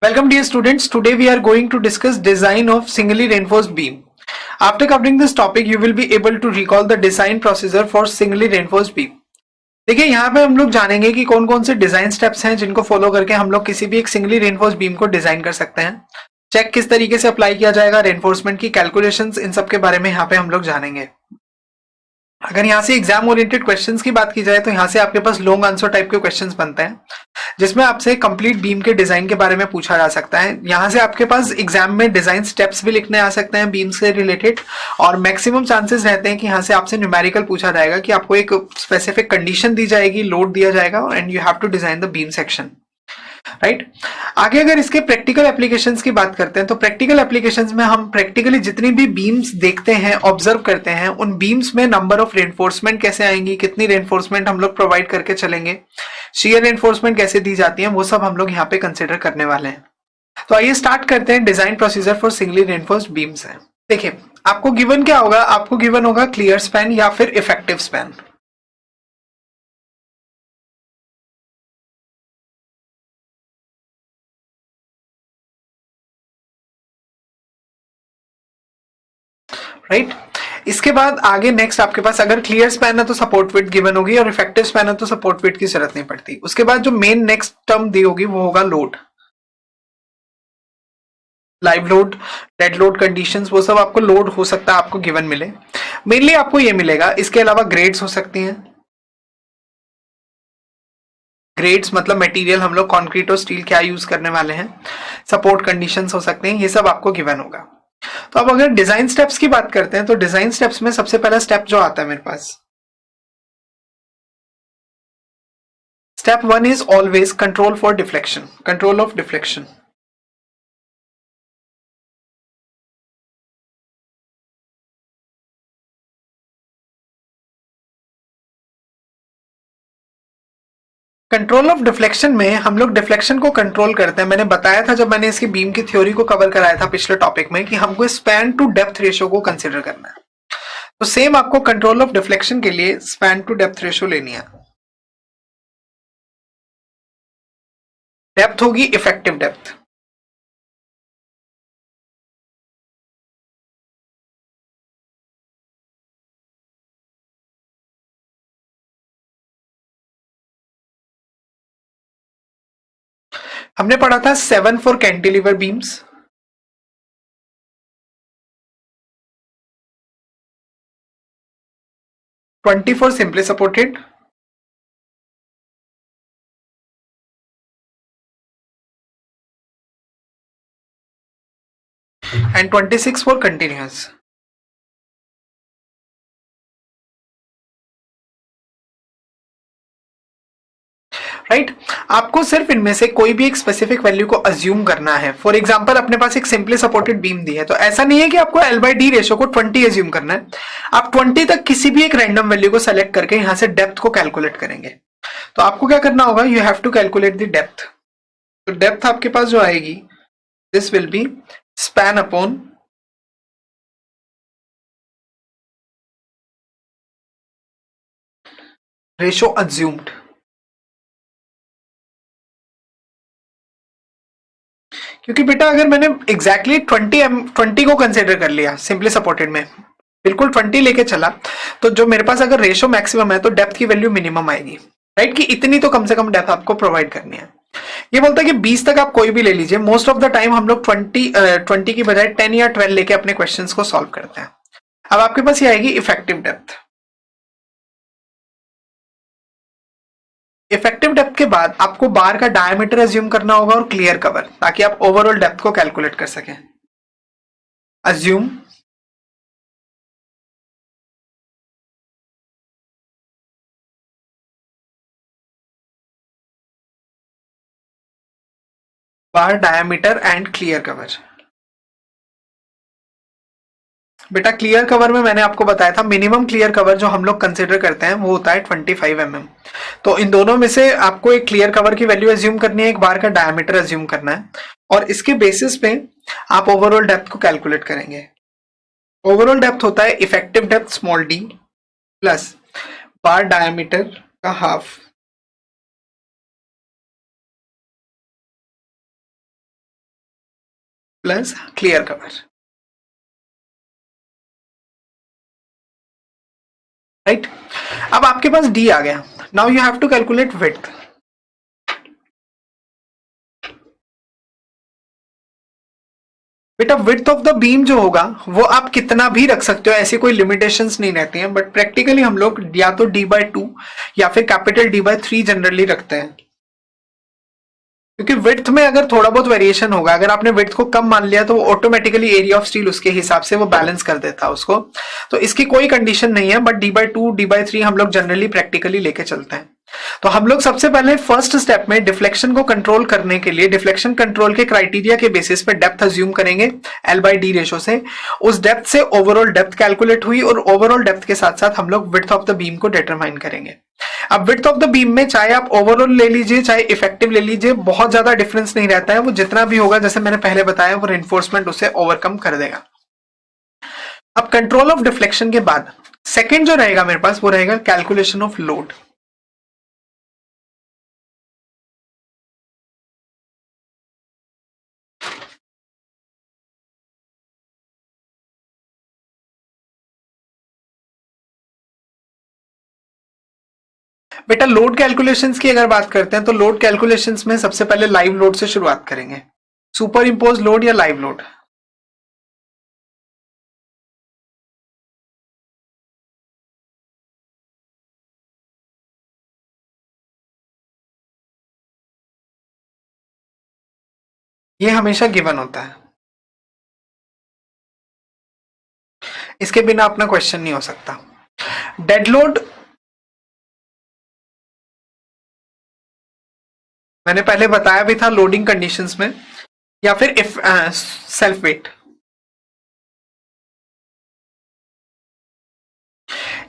Welcome dear students, today we are going to discuss design of singly reinforced beam. After covering this topic, you will be able to recall the design procedure for singly reinforced beam. देखिए यहाँ पे हम लोग जानेंगे कि कौन कौन से डिजाइन स्टेप्स हैं जिनको फॉलो करके हम लोग किसी भी एक सिंगली रेनफोर्स बीम को डिजाइन कर सकते हैं। चेक किस तरीके से अप्लाई किया जाएगा, रेनफोर्समेंट की कैलकुलेशंस, इन सब के बारे में यहाँ पे हम लोग जानेंगे। अगर यहाँ से एग्जाम ओरिएंटेड क्वेश्चंस की बात की जाए तो यहाँ से आपके पास लॉन्ग आंसर टाइप के क्वेश्चंस बनते हैं जिसमें आपसे कंप्लीट बीम के डिजाइन के बारे में पूछा जा सकता है। यहाँ से आपके पास एग्जाम में डिजाइन स्टेप्स भी लिखने आ सकते हैं बीम से रिलेटेड, और मैक्सिमम चांसेस रहते हैं कि यहाँ से आपसे न्यूमेरिकल पूछा जाएगा कि आपको एक स्पेसिफिक कंडीशन दी जाएगी, लोड दिया जाएगा and you have to design the beam section, right. आगे अगर इसके प्रैक्टिकल एप्लीकेशंस की बात करते हैं तो प्रैक्टिकल एप्लीकेशंस में हम प्रैक्टिकली जितनी भी बीम्स देखते हैं, ऑब्जर्व करते हैं, उन बीम्स में नंबर ऑफ रेनफोर्समेंट कैसे आएंगी, कितनी रेनफोर्समेंट हम लोग प्रोवाइड करके चलेंगे, शेयर रेनफोर्समेंट कैसे दी जाती है, वो सब हम लोग यहाँ पे कंसिडर करने वाले हैं। तो आइए स्टार्ट करते हैं। Design procedure for singly reinforced beams है। देखिए आपको गिवन क्या होगा, आपको गिवन होगा क्लियर स्पैन या फिर इफेक्टिव स्पैन। राइट, इसके बाद आगे नेक्स्ट आपके पास अगर क्लियर स्पैन है तो सपोर्ट विड्थ गिवन होगी, और इफेक्टिव स्पैन है तो सपोर्ट विड्थ की जरूरत नहीं पड़ती। उसके बाद जो मेन नेक्स्ट टर्म दी होगी वो होगा load, live load, dead load conditions, वो सब आपको लोड हो सकता है आपको गिवन मिले। मेनली आपको ये मिलेगा। इसके अलावा ग्रेड्स हो सकती हैं। ग्रेड्स मतलब मटेरियल, हम लोग कंक्रीट और स्टील क्या यूज करने वाले हैं, सपोर्ट कंडीशंस हो सकते हैं, ये सब आपको गिवन होगा। तो अब अगर डिजाइन स्टेप्स की बात करते हैं तो डिजाइन स्टेप्स में सबसे पहला स्टेप जो आता है मेरे पास, step 1 is always control for deflection, control of deflection. Control of deflection में हम लोग डिफ्लेक्शन को कंट्रोल करते हैं। मैंने बताया था जब मैंने इसकी बीम की थ्योरी को कवर कराया था पिछले टॉपिक में कि हमको स्पैन टू डेप्थ रेशियो को कंसीडर करना है। तो सेम आपको कंट्रोल ऑफ डिफ्लेक्शन के लिए स्पैन टू डेप्थ रेशियो लेनी है। डेप्थ होगी इफेक्टिव डेप्थ। हमने पढ़ा था 7 for cantilever beams, 20 for simply supported, and 26 for continuous. Right, आपको सिर्फ इनमें से कोई भी एक स्पेसिफिक वैल्यू को अज्यूम करना है। फॉर एग्जांपल अपने पास एक सिंपली सपोर्टेड बीम दी है, तो ऐसा नहीं है कि आपको एल बाई डी रेशियो को 20 अज्यूम करना है। आप 20 तक किसी भी एक रैंडम वैल्यू को सेलेक्ट करके यहां से डेप्थ को कैलकुलेट करेंगे। तो आपको क्या करना होगा, you have to calculate the depth. तो डेप्थ आपके पास जो आएगी, this will be span upon ratio assumed. क्योंकि बेटा अगर मैंने एग्जैक्टली 20 को कंसिडर कर लिया सिंपली सपोर्टेड में, बिल्कुल 20 लेके चला, तो जो मेरे पास अगर रेशियो मैक्सिमम है तो डेप्थ की वैल्यू मिनिमम आएगी। राइट, कि इतनी तो कम से कम डेप्थ आपको प्रोवाइड करनी है। ये बोलता है कि 20 तक आप कोई भी ले लीजिए। मोस्ट ऑफ द टाइम हम लोग 20 की बजाय 10 या 12 लेके अपने क्वेश्चंस को सॉल्व करते हैं। अब आपके पास ये आएगी इफेक्टिव डेप्थ। इफेक्टिव डेप्थ के बाद आपको बार का डायमीटर अज्यूम करना होगा और क्लियर कवर, ताकि आप ओवरऑल डेप्थ को कैलकुलेट कर सकें। Assume bar, diameter and clear cover. बेटा क्लियर कवर में मैंने आपको बताया था मिनिमम क्लियर कवर जो हम लोग कंसिडर करते हैं वो होता है 25 mm। तो इन दोनों में से आपको एक क्लियर कवर की वैल्यू अज्यूम करनी है, एक बार का डायमीटर अज्यूम करना है, और इसके बेसिस पे आप ओवरऑल डेप्थ को कैलकुलेट करेंगे। ओवरऑल डेप्थ होता है effective depth small D plus bar diameter का half plus clear cover, right. अब आपके पास डी आ गया। Now you have to calculate width. बेटा विड्थ ऑफ द बीम जो होगा वो आप कितना भी रख सकते हो, ऐसी कोई लिमिटेशंस नहीं रहती हैं, बट प्रैक्टिकली हम लोग या तो d/2 या फिर कैपिटल D/3 जनरली रखते हैं, क्योंकि विड्थ में अगर थोड़ा बहुत वेरिएशन होगा, अगर आपने विड्थ को कम मान लिया तो ऑटोमेटिकली एरिया ऑफ स्टील उसके हिसाब से वो बैलेंस कर देता है उसको। तो इसकी कोई कंडीशन नहीं है, बट d/2 d/3 हम लोग जनरली प्रैक्टिकली लेके चलते हैं। तो हम लोग सबसे पहले फर्स्ट स्टेप में डिफ्लेक्शन को कंट्रोल करने के लिए डिफ्लेक्शन कंट्रोल के क्राइटेरिया के बेसिस पे डेप्थ अज्यूम करेंगे L/D रेशो से। उस डेप्थ से ओवरऑल डेप्थ कैलकुलेट हुई और ओवरऑल डेप्थ के साथ साथ हम लोग विड्थ ऑफ द बीम को डिटरमाइन करेंगे। अब विड्थ ऑफ द बीम में चाहे आप ओवरऑल ले लीजिए चाहे इफेक्टिव ले लीजिए, बहुत ज्यादा डिफरेंस नहीं रहता है। वो जितना भी होगा जैसे मैंने पहले बताया वो रेनफोर्समेंट उसे ओवरकम कर देगा। अब कंट्रोल ऑफ डिफ्लेक्शन के बाद सेकंड जो रहेगा मेरे पास वो रहेगा कैलकुलेशन ऑफ लोड। बेटा लोड कैलकुलेशंस की अगर बात करते हैं तो लोड कैलकुलेशंस में सबसे पहले लाइव लोड से शुरुआत करेंगे। सुपर इंपोज लोड या लाइव लोड? ये हमेशा गिवन होता है, इसके बिना अपना क्वेश्चन नहीं हो सकता। डेड लोड मैंने पहले बताया भी था लोडिंग कंडीशंस में, या फिर इफ सेल्फ वेट।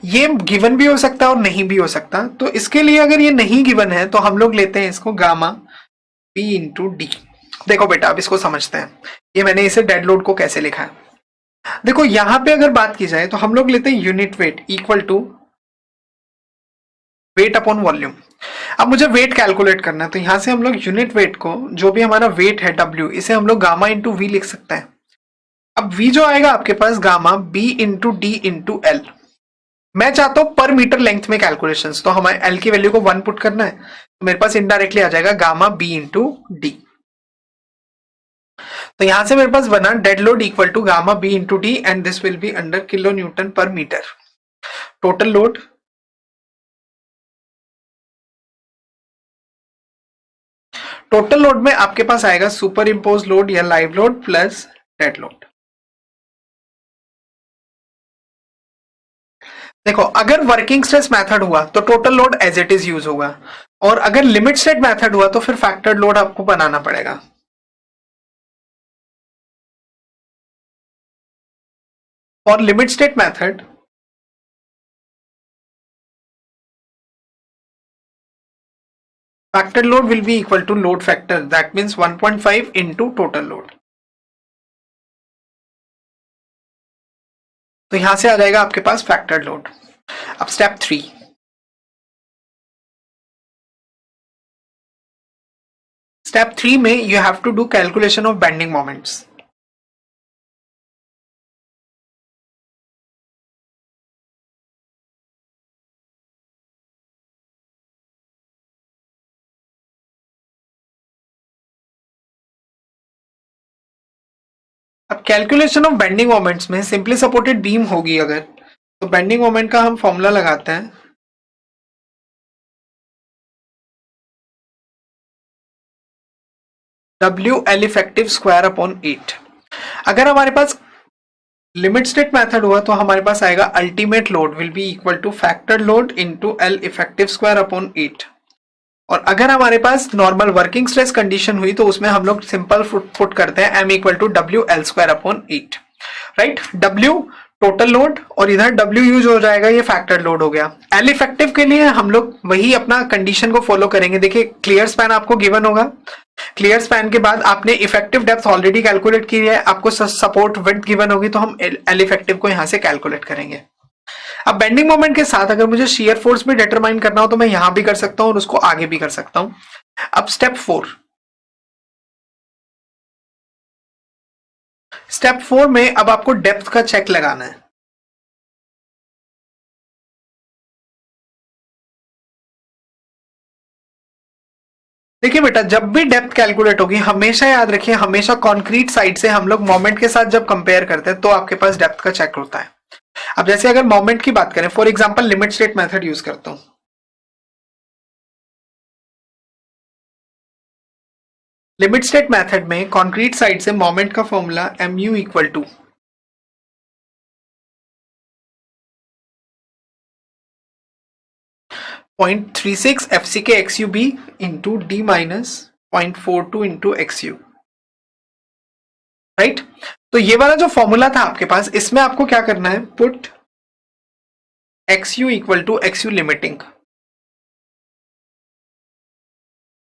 ये गिवन भी हो सकता है और नहीं भी हो सकता। तो इसके लिए अगर ये नहीं गिवन है तो हम लोग लेते हैं इसको गामा P इंटू डी। देखो बेटा अब इसको समझते हैं, ये मैंने इसे डेड लोड को कैसे लिखा है। देखो यहां पे अगर बात की जाए तो हम लोग लेते हैं unit weight equal to weight upon volume. अब मुझे वेट कैलकुलेट करना है तो यहां से हम लोग यूनिट वेट को, जो भी हमारा वेट है W, इसे हम लोग गामा इंटू वी लिख सकते हैं। अब V जो आएगा आपके पास gamma B into D into L. मैं चाहता हूं पर मीटर लेंथ में कैलकुलेशंस, तो हमारे L की वैल्यू को 1 पुट करना है, तो मेरे पास इनडायरेक्टली आ जाएगा गामा B इंटू डी। तो यहां से मेरे पास बना dead load equal to gamma B into D and this will be under kilo newton per metre. Total load में आपके पास आएगा सुपर इंपोज लोड या live load plus dead load. देखो अगर वर्किंग स्ट्रेस मेथड हुआ तो total load as it is use होगा, और अगर लिमिट स्टेट मेथड हुआ तो फिर फैक्टर्ड लोड आपको बनाना पड़ेगा। और limit state method factor load will be equal to load factor, that means 1.5 into total load। तो यहां से आ जाएगा आपके पास फैक्टर्ड लोड। अब स्टेप 3, स्टेप 3 में you have to do calculation of bending moments. अब कैलकुलेशन ऑफ बेंडिंग मोमेंट्स में सिंपली सपोर्टेड बीम होगी अगर, तो बेंडिंग मोमेंट का हम फॉर्मूला लगाते हैं WL इफेक्टिव स्क्वायर अपॉन 8। अगर हमारे पास लिमिट स्टेट मेथड हुआ तो हमारे पास आएगा ultimate load will be equal to factored load into L effective square upon 8। और अगर हमारे पास नॉर्मल वर्किंग स्ट्रेस कंडीशन हुई तो उसमें हम लोग सिंपल पुट करते हैं M equal to WL square upon 8, right. W total load और इधर W यूज हो जाएगा, ये फैक्टर लोड हो गया। L इफेक्टिव के लिए हम लोग वही अपना कंडीशन को फॉलो करेंगे। देखिए क्लियर स्पैन आपको गिवन होगा, क्लियर स्पैन के बाद आपने इफेक्टिव डेप्थ ऑलरेडी कैलकुलेट की है, आपको सपोर्ट विड्थ गिवन होगी तो हम L इफेक्टिव को यहां से कैलकुलेट करेंगे। अब बेंडिंग मोमेंट के साथ अगर मुझे शियर फोर्स भी डिटरमाइन करना हो तो मैं यहां भी कर सकता हूं और उसको आगे भी कर सकता हूं। अब स्टेप 4, स्टेप 4 में अब आपको डेप्थ का चेक लगाना है। देखिए बेटा, जब भी डेप्थ कैलकुलेट होगी हमेशा याद रखिए, हमेशा कॉन्क्रीट साइड से हम लोग मोमेंट के साथ जब कंपेयर करते हैं तो आपके पास डेप्थ का चेक होता है। अब जैसे अगर मोमेंट की बात करें, for example limit state method use करता हूं। लिमिट स्टेट मेथड में कॉन्क्रीट साइड से मोमेंट का formula mu equal to 0.36 FCK XUB into D minus 0.42 into XU, right. तो ये वाला जो फॉर्मूला था आपके पास, इसमें आपको क्या करना है, put XU equal to XU limiting,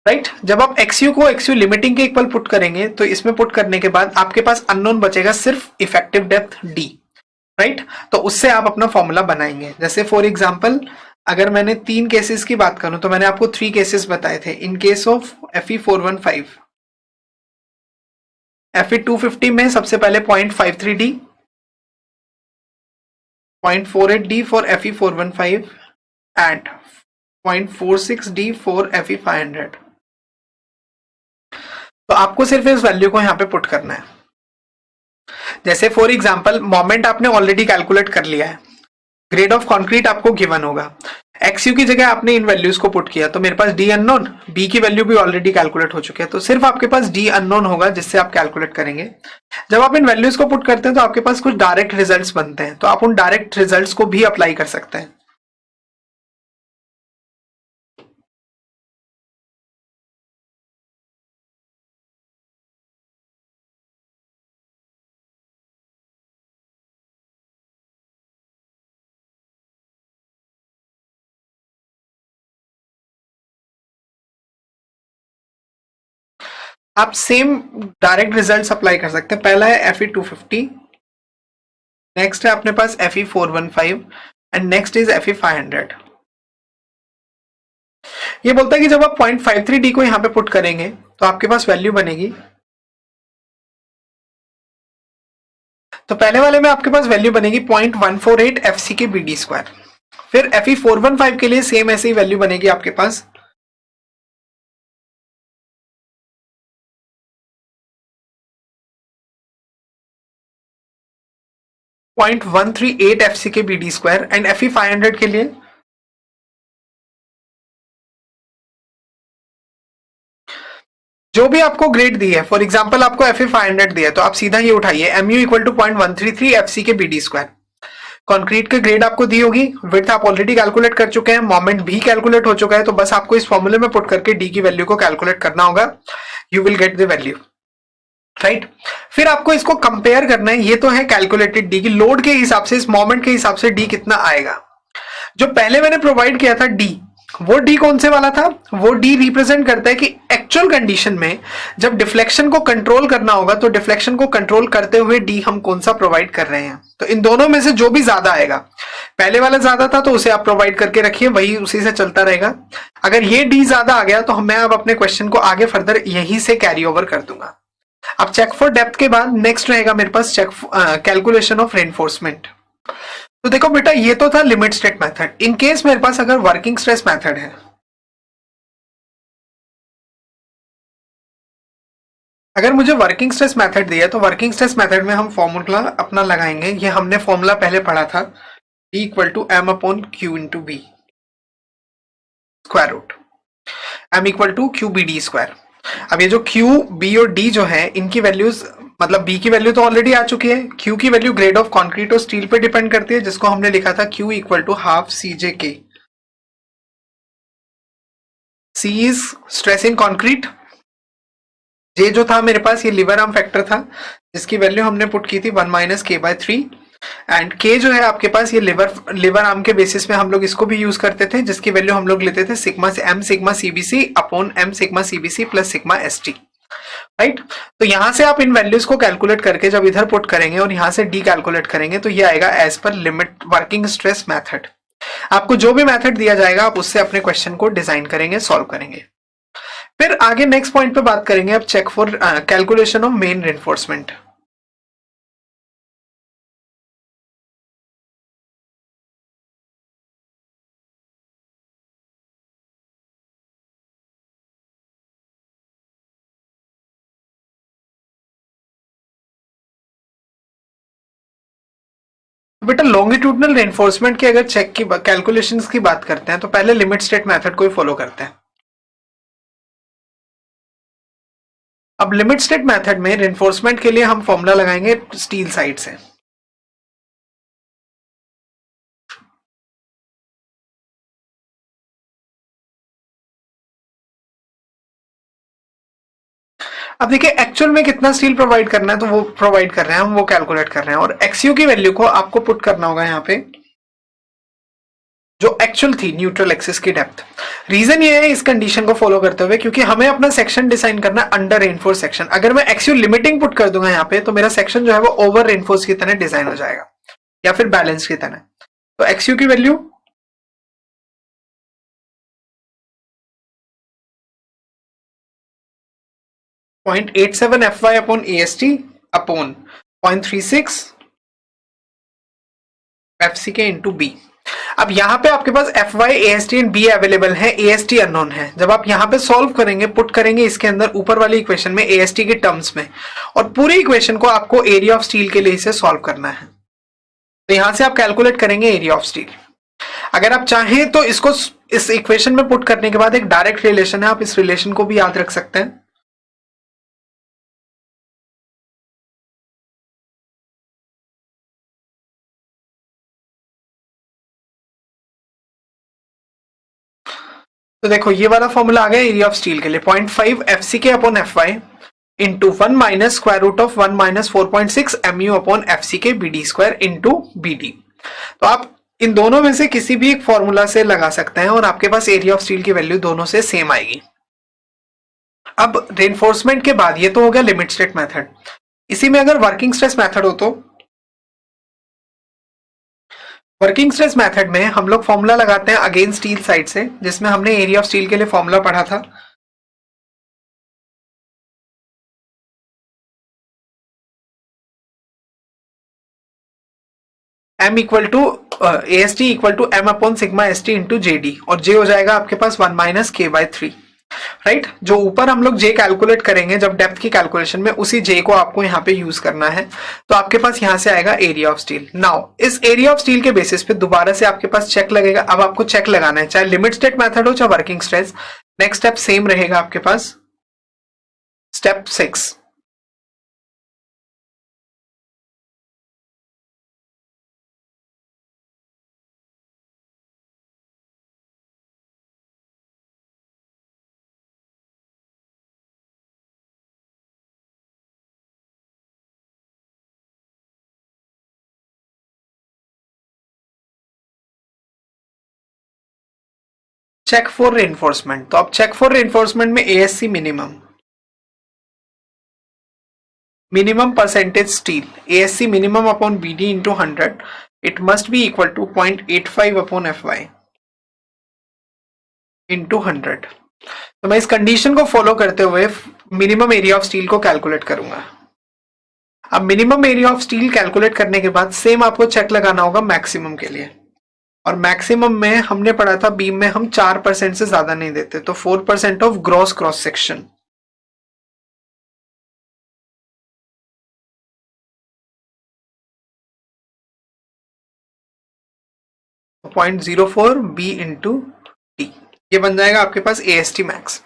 right. जब आप XU को XU लिमिटिंग के इक्वल पुट करेंगे तो इसमें पुट करने के बाद आपके पास अननोन बचेगा सिर्फ इफेक्टिव डेप्थ D, राइट। तो उससे आप अपना फॉर्मूला बनाएंगे। जैसे फॉर एग्जांपल अगर मैंने 3 केसेस की बात करूं तो मैंने आपको 3 केसेस बताए थे। In case of Fe415, Fe250 में सबसे पहले 0.53D, 0.48D for Fe415 and 0.46D for Fe500। तो आपको सिर्फ इस वैल्यू को यहां पे पुट करना है। जैसे फॉर एग्जांपल मोमेंट आपने ऑलरेडी कैलकुलेट कर लिया है, ग्रेड ऑफ कंक्रीट आपको गिवन होगा, XU की जगह आपने इन वैल्यूज को पुट किया तो मेरे पास D अननोन, B की वैल्यू भी ऑलरेडी कैलकुलेट हो चुकी है, तो सिर्फ आपके पास D अननोन होगा जिससे आप कैलकुलेट करेंगे। जब आप इन वैल्यूज को पुट करते हैं तो आपके पास कुछ डायरेक्ट रिजल्ट्स बनते हैं, तो आप उन डायरेक्ट रिजल्ट्स को भी अप्लाई कर सकते हैं। आप सेम डायरेक्ट रिजल्ट्स अप्लाई कर सकते हैं। पहला है Fe250, नेक्स्ट है अपने पास Fe415 and next is Fe500। ये बोलता है कि जब आप 0.53D को यहां पे पुट करेंगे तो आपके पास वैल्यू बनेगी, तो पहले वाले में आपके पास वैल्यू बनेगी 0.148 FCK BD स्क्वायर। फिर Fe415 के लिए सेम ऐसे ही वैल्यू बनेगी आपके पास 0.138 FCK BD square and Fe500 के लिए जो भी आपको ग्रेड दी है, फॉर एग्जांपल आपको Fe500 दिया है तो आप सीधा ये उठाइए mu equal to 0.133 FCK BD square. Concrete के ग्रेड आपको दी होगी, विड्थ आप ऑलरेडी कैलकुलेट कर चुके हैं, मोमेंट भी कैलकुलेट हो चुका है, तो बस आपको इस फॉर्मूले में पुट करके डी की वैल्यू को कैलकुलेट करना होगा, you will get the value, right. फिर आपको इसको कंपेयर करना है, ये तो है कैलकुलेटेड डी की, लोड के हिसाब से, इस मोमेंट के हिसाब से डी कितना आएगा। जो पहले मैंने प्रोवाइड किया था डी, वो डी कौन से वाला था, वो डी रिप्रेजेंट करता है कि एक्चुअल कंडीशन में जब डिफ्लेक्शन को कंट्रोल करना होगा तो डिफ्लेक्शन को कंट्रोल करते हुए डी हम कौन सा प्रोवाइड कर रहे हैं। तो इन दोनों में से जो भी ज्यादा आएगा, पहले वाला ज्यादा था तो उसे आप प्रोवाइड करके रखिए, वही उसी से चलता रहेगा। अगर ये डी ज्यादा आ गया तो मैं अब अपने क्वेश्चन को आगे फर्दर यहीं से कैरी ओवर कर दूंगा। अब चेक फॉर डेप्थ के बाद नेक्स्ट रहेगा मेरे पास चेक कैलकुलेशन ऑफ रेनफोर्समेंट। तो देखो बेटा, ये तो था limit state method. In case मेरे पास अगर वर्किंग स्ट्रेस मेथड है, अगर मुझे वर्किंग स्ट्रेस मेथड दिया तो वर्किंग स्ट्रेस मेथड में हम फॉर्मूला अपना लगाएंगे। ये हमने फॉर्मूला पहले पढ़ा था, D equal to m upon Q into B square root, m equal to Q B D square. अब ये जो q, b और d जो है, इनकी वैल्यूज, मतलब b की वैल्यू तो ऑलरेडी आ चुकी है, q की वैल्यू ग्रेड ऑफ कंक्रीट और स्टील पे डिपेंड करती है, जिसको हमने लिखा था q equal to half CJK। C is stress in concrete, J जो था मेरे पास ये लिवर आर्म फैक्टर था, जिसकी वैल्यू हमने पुट की थी 1 माइनस K/3, एंड K जो है आपके पास ये लिवर आर्म के बेसिस पे हम लोग इसको भी यूज करते थे, जिसकी वैल्यू हम लोग लेते थे सिग्मा से m sigma CBC upon m sigma CBC plus sigma ST, right. तो यहां से आप इन वैल्यूज को कैलकुलेट करके जब इधर पुट करेंगे और यहां से डी कैलकुलेट करेंगे तो ये आएगा as per limit working stress method. आपको जो भी मेथड दिया जाएगा आप उससे अपने क्वेश्चन को डिजाइन करेंगे, सॉल्व करेंगे। फिर आगे नेक्स्ट पॉइंट पे बात करेंगे अब check for calculation of main reinforcement. बेटा लॉन्गिट्यूडनल रेनफोर्समेंट के अगर चेक की कैलकुलेशंस की बात करते हैं तो पहले लिमिट स्टेट मेथड को ही फॉलो करते हैं। अब लिमिट स्टेट मेथड में रेनफोर्समेंट के लिए हम फॉर्मूला लगाएंगे स्टील साइड से। अब देखिए एक्चुअल में कितना स्टील प्रोवाइड करना है तो वो प्रोवाइड कर रहे हैं हम, वो कैलकुलेट कर रहे हैं, और एक्सयू की वैल्यू को आपको पुट करना होगा यहाँ पे जो एक्चुअल थी न्यूट्रल एक्सिस की डेप्थ। रीजन ये है इस कंडीशन को फॉलो करते हुए क्योंकि हमें अपना सेक्शन डिजाइन करना है अंडर रेनफोर्स सेक्शन। अगर मैं एक्सयू लिमिटिंग पुट कर दूंगा यहाँ पे तो मेरा सेक्शन जो है वो ओवर रेनफोर्स की तरह डिजाइन हो जाएगा या फिर बैलेंस की तरह। तो एक्सयू की value 0.87 FY upon AST upon 0.36 FCK into B. अब यहाँ पे आपके पास FY, AST and B available है, AST अननोन है। जब आप यहाँ पे सॉल्व करेंगे, पुट करेंगे इसके अंदर ऊपर वाली इक्वेशन में AST के टर्म्स में, और पूरी इक्वेशन को आपको एरिया ऑफ स्टील के लिए इसे सॉल्व करना है। तो यहां से आप कैलकुलेट करेंगे एरिया ऑफ स्टील। अगर आप चाहें तो इसको इस इक्वेशन में पुट करने के बाद एक डायरेक्ट रिलेशन है, आप इस रिलेशन को भी याद रख सकते हैं। तो देखो ये वाला फॉर्मूला आ गया एरिया ऑफ स्टील के लिए 0.5 FCK upon FY into 1 minus square root of 1 minus 4.6 MU upon FCK BD square into BD। तो आप इन दोनों में से किसी भी एक फॉर्मूला से लगा सकते हैं और आपके पास एरिया ऑफ स्टील की वैल्यू दोनों से सेम आएगी। अब रेनफोर्समेंट के बाद ये तो हो गया लिमिट स्टेट मेथड। इसी में अगर वर्किंग स्ट्रेस मेथड हो तो वर्किंग स्ट्रेस मेथड में हम लोग फॉर्मूला लगाते हैं अगेन स्टील साइड से, जिसमें हमने एरिया ऑफ स्टील के लिए फॉर्मूला पढ़ा था। M equal to AST equal to M upon sigma ST into JD, और J हो जाएगा आपके पास 1 माइनस K/3, राइट। जो ऊपर हम लोग J कैलकुलेट करेंगे जब डेप्थ की कैलकुलेशन में, उसी J को आपको यहाँ पे यूज करना है। तो आपके पास यहाँ से आएगा एरिया ऑफ स्टील। नाउ इस एरिया ऑफ स्टील के बेसिस पे दोबारा से आपके पास चेक लगेगा। अब आपको चेक लगाना है, चाहे लिमिट स्टेट मेथड हो चाहे working stress. Next step same रहेगा आपके पास, स्टेप 6। चेक फॉर रेनफोर्समेंट, तो अब चेक फॉर रेनफोर्समेंट में ASC minimum percentage steel, ASC minimum upon BD into 100, it must be equal to 0.85 upon FY into 100। तो मैं इस कंडीशन को फॉलो करते हुए मिनिमम एरिया ऑफ स्टील को कैलकुलेट करूंगा। अब minimum area of steel calculate करने के बाद सेम आपको चेक लगाना होगा मैक्सिमम के लिए, और मैक्सिमम में हमने पढ़ा था बीम में हम 4% से ज्यादा नहीं देते, तो 4% ऑफ ग्रॉस क्रॉस सेक्शन। तो 0.04 B इंटू डी, ये बन जाएगा आपके पास AST मैक्स।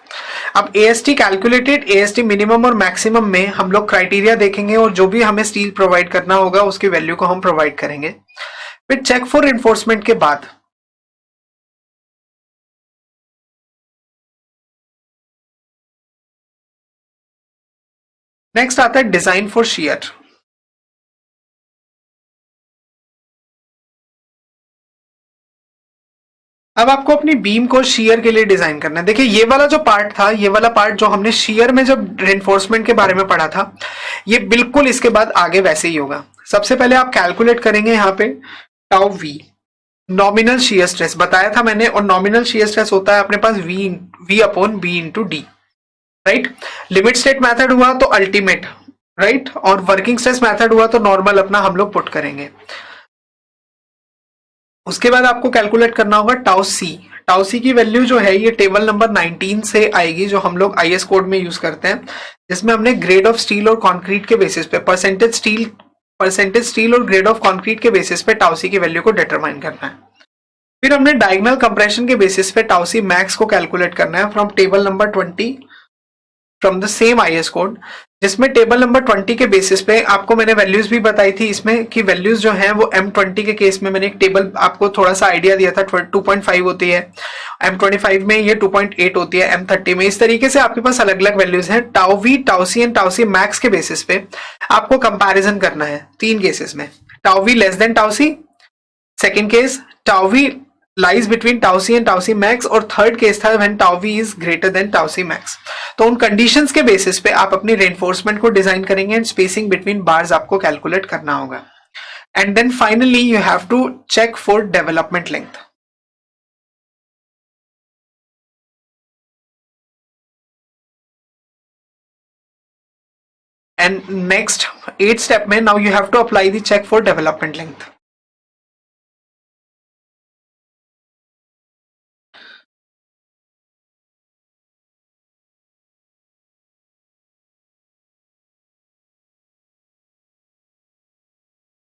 अब AST कैलकुलेटेड, AST मिनिमम और मैक्सिमम में हम लोग क्राइटेरिया देखेंगे और जो भी हमें स्टील प्रोवाइड करना होगा उसकी वैल्यू को हम प्रोवाइड करेंगे। फिर चेक फॉर एनफोर्समेंट के बाद नेक्स्ट आता है डिजाइन फॉर शियर। अब आपको अपनी बीम को शियर के लिए डिजाइन करना है। देखिए ये वाला जो पार्ट था, ये वाला पार्ट जो हमने शियर में जब रेनफोर्समेंट के बारे में पढ़ा था, ये बिल्कुल इसके बाद आगे वैसे ही होगा। सबसे पहले आप कैलकुलेट करेंगे यहाँ पे tau V, nominal shear stress बताया था मैंने, और नॉमिनल शियर स्ट्रेस होता है अपने पास V upon B into D, right. Limit state method हुआ तो अल्टीमेट, राइट, और वर्किंग स्ट्रेस मेथड हुआ तो नॉर्मल अपना हम लोग पुट करेंगे। उसके बाद आपको कैलकुलेट करना होगा टाउ सी। टाउ सी की वैल्यू जो है ये टेबल नंबर 19 से आएगी, जो हम लोग IS कोड में यूज करते हैं, जिसमें हमने ग्रेड ऑफ स्टील और कंक्रीट के बेसिस पे परसेंटेज स्टील परसेंटेज स्टील और ग्रेड ऑफ कंक्रीट के बेसिस पे टाउ सी की वैल्यू को डिटरमाइन करना है। फिर हमने डायगोनल कंप्रेशन के बेसिस पे टाउ सी मैक्स को कैलकुलेट करना है from table number 20 from the same IS code, जिसमें टेबल नंबर 20 के बेसिस पे आपको मैंने वैल्यूज भी बताई थी इसमें कि वैल्यूज जो हैं वो M20 के केस में मैंने एक टेबल आपको थोड़ा सा आइडिया दिया था, 2.5 होती है, M25 में ये 2.8 होती है, M30 में। इस तरीके से आपके पास अलग अलग वैल्यूज हैं। Tau V, tau C and tau C max के बेसिस पे आपको कंपैरिजन करना है तीन केसेस में। Tau V less than tau C, second case tau V lies between tau c and tau c max, और थर्ड केस था when tau v is greater than tau c max। तो उन conditions के basis पे आप अपनी reinforcement को design करेंगे एंड स्पेसिंग बिटवीन बार्स आपको कैलकुलेट करना होगा। And then finally you have to check for development length. And next 8th step में now you have to apply the check for development length.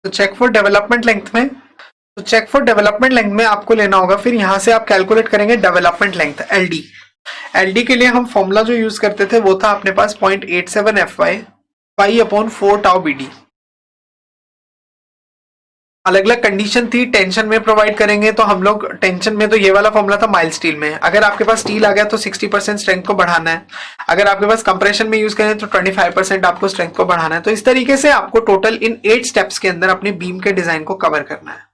तो check for development length में आपको लेना होगा, फिर यहां से आप कैलकुलेट करेंगे डेवलपमेंट लेंथ एलडी। एलडी के लिए हम फॉर्मूला जो यूज करते थे वो था अपने पास 0.87 FY pi upon 4 tau BD। अलग अलग कंडीशन थी, टेंशन में प्रोवाइड करेंगे तो हम लोग टेंशन में तो ये वाला फॉर्मूला था माइल्ड स्टील में, अगर आपके पास स्टील आ गया तो 60% स्ट्रेंथ को बढ़ाना है, अगर आपके पास कंप्रेशन में यूज करें तो 25% आपको स्ट्रेंथ को बढ़ाना है। तो इस तरीके से आपको टोटल इन 8 स्टेप्स के अंदर अपने बीम के डिजाइन को कवर करना है,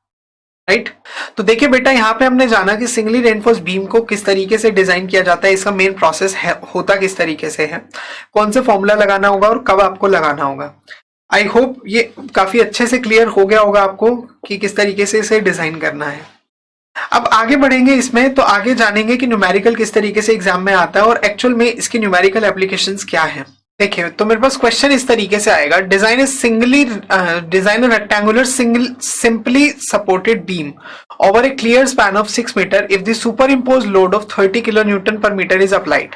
राइट। तो देखिए बेटा, यहाँ पे हमने जाना कि सिंगली रेनफोर्स बीम को किस तरीके से डिजाइन किया जाता है, इसका मेन प्रोसेस होता किस तरीके से है, कौन से फॉर्मूला लगाना होगा और कब आपको लगाना होगा। आई होप ये काफी अच्छे से क्लियर हो गया होगा आपको कि किस तरीके से इसे डिजाइन करना है। अब आगे बढ़ेंगे इसमें, तो आगे जानेंगे कि न्यूमेरिकल किस तरीके से एग्जाम में आता है और एक्चुअल में इसकी न्यूमेरिकल एप्लीकेशंस क्या है। देखिए, तो मेरे पास क्वेश्चन इस तरीके से आएगा, design rectangular simply supported beam over a clear span of 6 metre if the superimpose load of 30 kN per meter is applied.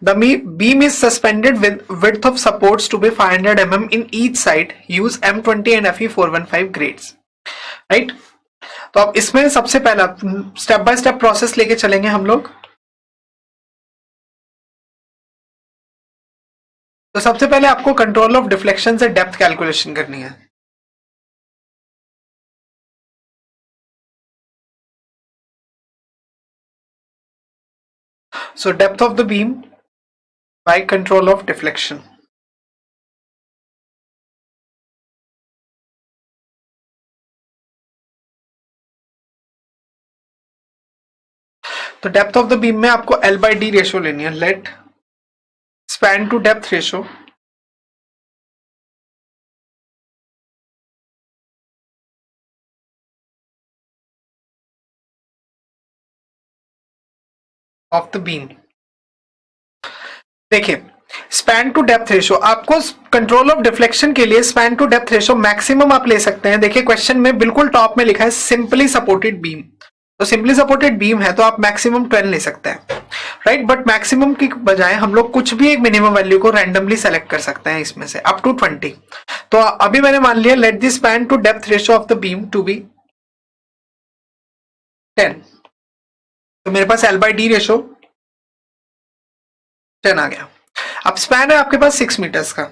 The beam is suspended with width of supports to be 500 mm in each side. Use M20 and FE 415 grades. Right? तो अब इसमें सबसे पहला step by step process लेके चलेंगे हम लोग। तो सबसे पहले आपको कंट्रोल ऑफ डिफ्लेक्शन से डेप्थ कैलकुलेशन करनी है। So depth of the beam by control of deflection. तो डेप्थ ऑफ द बीम में आपको L/D रेशो लेनी है, late span to depth ratio of the beam. देखिए, स्पैन टू डेप्थ रेशो आपको कंट्रोल ऑफ डिफ्लेक्शन के लिए span to depth ratio maximum आप ले सकते हैं। देखिए क्वेश्चन में बिल्कुल टॉप में लिखा है सिंपली सपोर्टेड बीम, तो सिंपली सपोर्टेड बीम है तो आप मैक्सिमम 12 ले सकते हैं, राइट। बट मैक्सिमम की बजाय हम लोग कुछ भी एक मिनिमम वैल्यू को रैंडमली सेलेक्ट कर सकते हैं इसमें से अप टू 20। तो अभी मैंने मान लिया let the span to depth ratio of the beam to be 10। तो मेरे पास L/D रेशो 10 आ गया। अब स्पैन है आपके पास 6 मीटर्स का,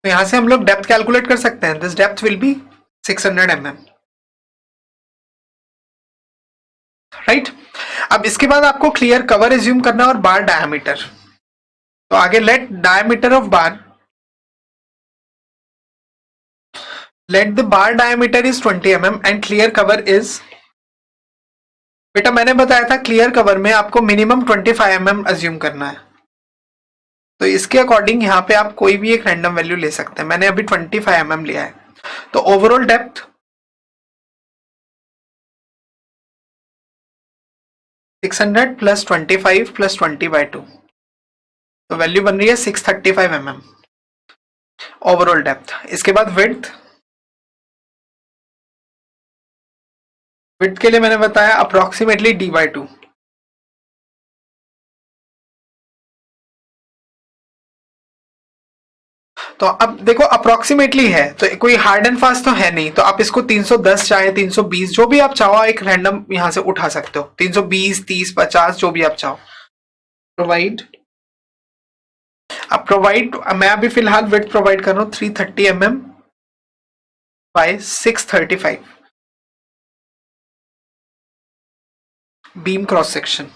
तो यहां से हम लोग डेप्थ कैलकुलेट कर सकते हैं। This depth will be 600 mm, right. अब इसके बाद आपको क्लियर कवर एज्यूम करना और बार डायमीटर। तो आगे let diameter of bar, let the bar diameter is 20 mm and clear cover is, बेटा मैंने बताया था क्लियर कवर में आपको मिनिमम 25 mm एज्यूम करना है। तो इसके अकॉर्डिंग यहाँ पे आप कोई भी एक रैंडम वैल्यू ले सकते हैं। मैंने अभी 25 mm लिया है। तो ओवरऑल डेप्थ 600 प्लस 25 प्लस 20/2, तो वैल्यू बन रही है 635 mm ओवरऑल डेप्थ। इसके बाद विड्थ, विड्थ के लिए मैंने बताया अप्रोक्सीमेटली D/2। तो अब देखो अप्रोक्सीमेटली है, तो कोई हार्ड एंड फास्ट तो है नहीं, तो आप इसको 310 चाहे 320 जो भी आप चाहो एक रैंडम यहां से उठा सकते हो, 320 30 50 जो भी आप चाहो। प्रोवाइड, अब प्रोवाइड मैं अभी फिलहाल विड्थ प्रोवाइड कर रहा हूं 330 mm by 635 beam cross section.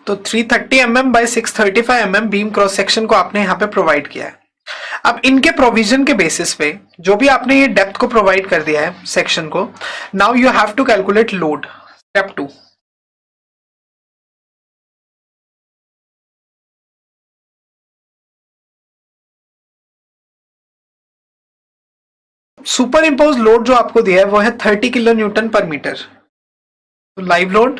तो 330 mm by 635 mm beam cross section को आपने यहां पे प्रोवाइड किया है। अब इनके प्रोविजन के बेसिस पे जो भी आपने ये डेप्थ को प्रोवाइड कर दिया है सेक्शन को, now you have to calculate load. Step 2, superimpose load जो आपको दिया है वो है 30 किलो न्यूटन पर मीटर। तो live load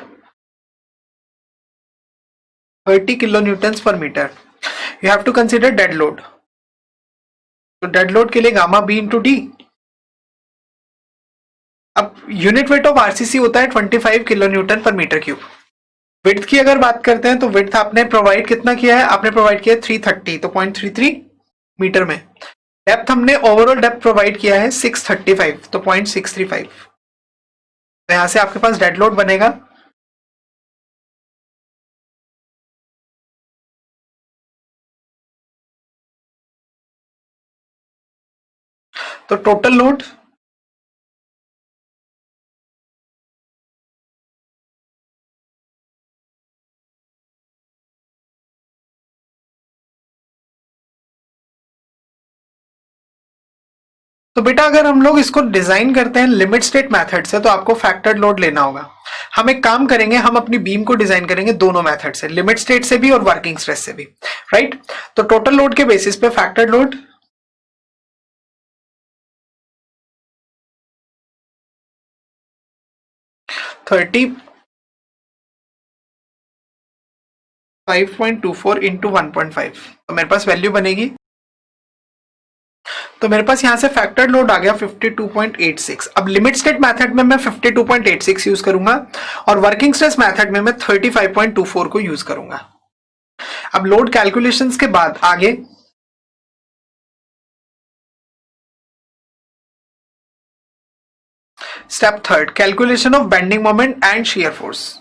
30 kilo newton per metre. You have to consider dead load. तो डेड लोड के लिए गामा बी इंटू डी। अब यूनिट वेट ऑफ आरसीसी होता है 25 kilo newton per metre cube. Width की अगर बात करते हैं तो विड्थ आपने प्रोवाइड कितना किया है, आपने प्रोवाइड किया है 330, तो 0.33 मीटर में। डेप्थ हमने ओवरऑल डेप्थ प्रोवाइड किया है 635, तो 0.635। तो यहां से आपके पास डेड लोड बनेगा तो टोटल लोड तो बेटा अगर हम लोग इसको डिजाइन करते हैं लिमिट स्टेट मेथड से तो आपको फैक्टर्ड लोड लेना होगा। हम एक काम करेंगे, हम अपनी बीम को डिजाइन करेंगे दोनों मेथड से, लिमिट स्टेट से भी और वर्किंग स्ट्रेस से भी, राइट। तो टोटल लोड के बेसिस पे फैक्टर्ड लोड थर्टी 5.24 इंटू 1.5, तो मेरे पास वैल्यू बनेगी, तो मेरे पास यहां से फैक्टर्ड लोड आ गया 52.86। अब लिमिट स्टेट मेथड में मैं 52.86 यूज करूंगा और वर्किंग स्ट्रेस मेथड में मैं 35.24 को यूज करूंगा। अब लोड कैलकुलेशंस के बाद आगे step third, calculation of bending moment and shear force.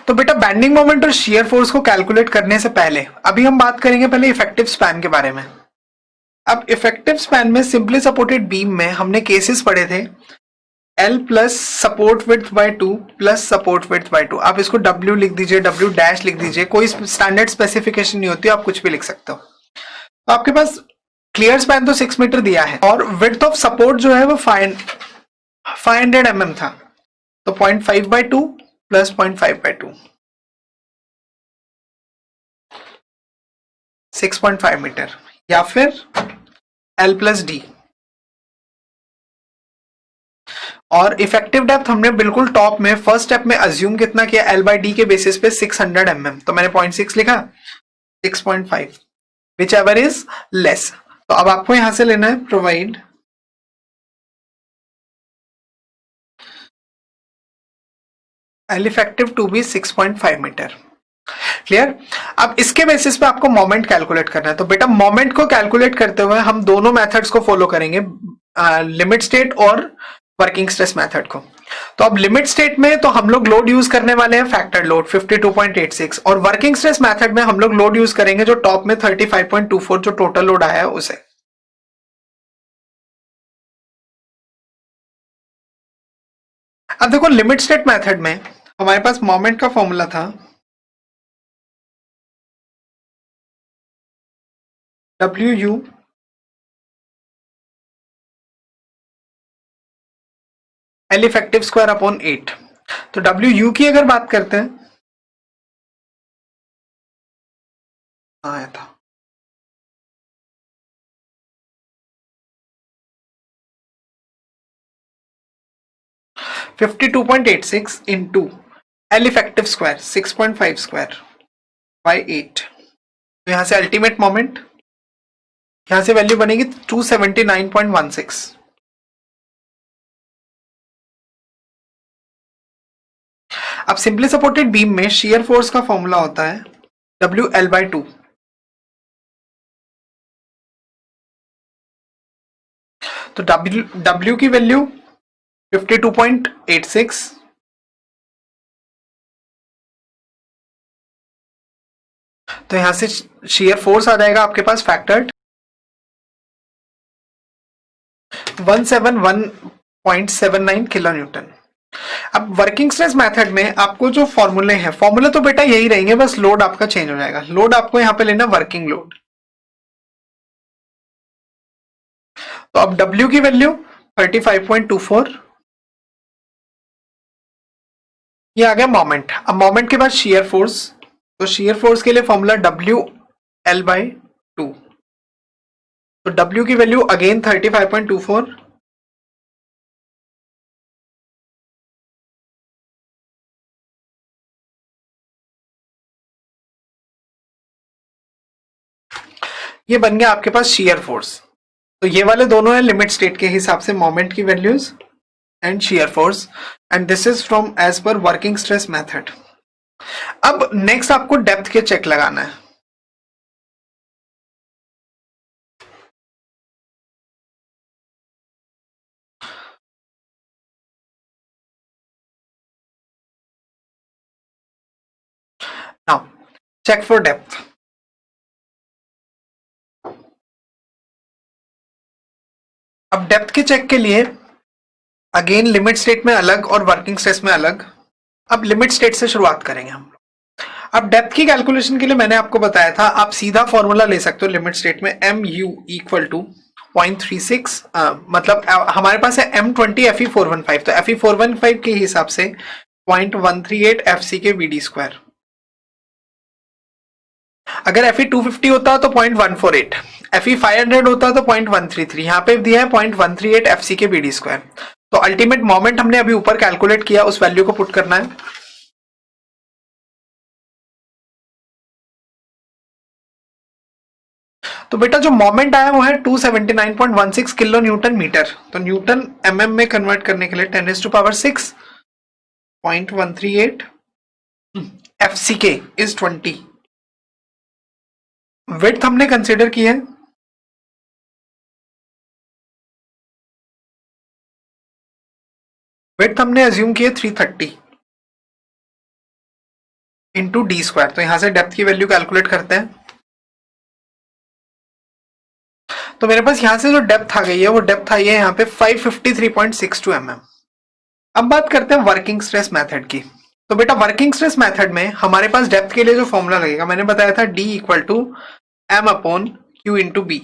तो बेटा बेंडिंग मोमेंट और शियर फोर्स को कैलकुलेट करने से पहले अभी हम बात करेंगे पहले इफेक्टिव स्पैन के बारे में। अब इफेक्टिव स्पैन में सिंपली सपोर्टेड बीम में हमने केसेस पढ़े थे L plus support width by 2 plus support width by 2। आप इसको W लिख दीजिए, W डैश लिख दीजिए, कोई स्टैंडर्ड स्पेसिफिकेशन नहीं होती, आप कुछ भी लिख सकते हो। तो आपके पास क्लियर स्पैन तो 6 मीटर दिया है और विड्थ ऑफ सपोर्ट जो है वो 500 mm था, तो 0.5 बाय 2 प्लस 0.5 बाय 2 6.5 मीटर, या फिर L प्लस डी। और इफेक्टिव डेप्थ हमने बिल्कुल टॉप में फर्स्ट स्टेप में अज्यूम कितना किया, L बाई डी के बेसिस पे 600 mm, तो मैंने 0.6 लिखा, 6.5 विच एवर इज लेस। तो अब आपको यहां से लेना है provide L effective to be 6.5 metre. Clear. अब इसके बेसिस पे आपको मोमेंट कैलकुलेट करना है। तो बेटा मोमेंट को कैलकुलेट करते हुए हम दोनों मेथड्स को फॉलो करेंगे, लिमिट स्टेट और वर्किंग स्ट्रेस मेथड को। तो अब लिमिट स्टेट में तो हम लोग लोड यूज करने वाले हैं फैक्टर लोड 52.86 और वर्किंग स्ट्रेस मेथड में हम लोग लोड यूज करेंगे जो टॉप में 35.24 जो टोटल लोड आया है उसे। अब देखो लिमिट स्टेट मेथड में हमारे पास मोमेंट का फॉर्मूला था WU L effective square upon 8। तो WU की अगर बात करते हैं आया था। (52.86) into L effective square 6.5 square by 8। तो यहां से अल्टीमेट मोमेंट, यहां से वैल्यू बनेगी 279.16। अब सिंपली सपोर्टेड बीम में शियर फोर्स का फॉर्मूला होता है WL/2। तो W की वैल्यू 52.86, तो यहां से शियर फोर्स आ जाएगा आपके पास फैक्टर्ड 171.79 किलो न्यूटन। अब वर्किंग स्ट्रेस मेथड में आपको जो फॉर्मूले हैं, फॉर्मूले तो बेटा यही रहेंगे, बस लोड आपका चेंज हो जाएगा। लोड आपको यहां पे लेना वर्किंग लोड। तो अब W की वैल्यू 35.24, ये आ गया मोमेंट। अब मोमेंट के बाद शियर फोर्स, तो शियर फोर्स के लिए फॉर्मूला WL/2। तो W की वैल्यू अगेन 35.24, ये बन गया आपके पास शियर फोर्स। तो ये वाले दोनों है लिमिट स्टेट के हिसाब से मोमेंट की values and shear force, and this is from as per working stress method. अब नेक्स्ट आपको डेप्थ के चेक लगाना है। Now check for depth. अब डेप्थ के चेक के लिए अगेन लिमिट स्टेट में अलग और वर्किंग स्ट्रेस में अलग। अब लिमिट स्टेट से शुरुआत करेंगे हम लोग। अब डेप्थ की कैलकुलेशन के लिए मैंने आपको बताया था, आप सीधा फॉर्मूला ले सकते हो लिमिट स्टेट में, MU इक्वल टू 0.36, मतलब हमारे पास है M20 Fe415, तो Fe415 के हिसाब से 0.138 FC के VD स्क्वायर। अगर Fe250 होता तो 0.148, Fe500 होता तो 0.133, यहां पे दिया है 0.138 FC के VD स्क्वायर। तो अल्टीमेट मोमेंट हमने अभी ऊपर कैलकुलेट किया, उस वैल्यू को पुट करना है। तो बेटा जो मोमेंट आया वो है 279.16 किलो न्यूटन मीटर। तो न्यूटन mm में कन्वर्ट करने के लिए 10⁻6.138 FCK इज 20। विड्थ हमने कंसीडर की है, विड्थ हमने अज्यूम की है 330 इंटू डी स्क्वायर। तो यहां से डेप्थ की वैल्यू कैलकुलेट करते हैं। तो मेरे पास यहां से जो डेप्थ आ गई है वो डेप्थ आई है यहाँ पे 553.62 mm। अब बात करते हैं वर्किंग स्ट्रेस मेथड की। तो बेटा वर्किंग स्ट्रेस मेथड में हमारे पास डेप्थ के लिए जो फॉर्मूला लगेगा, मैंने बताया था D equal to M/Q into B.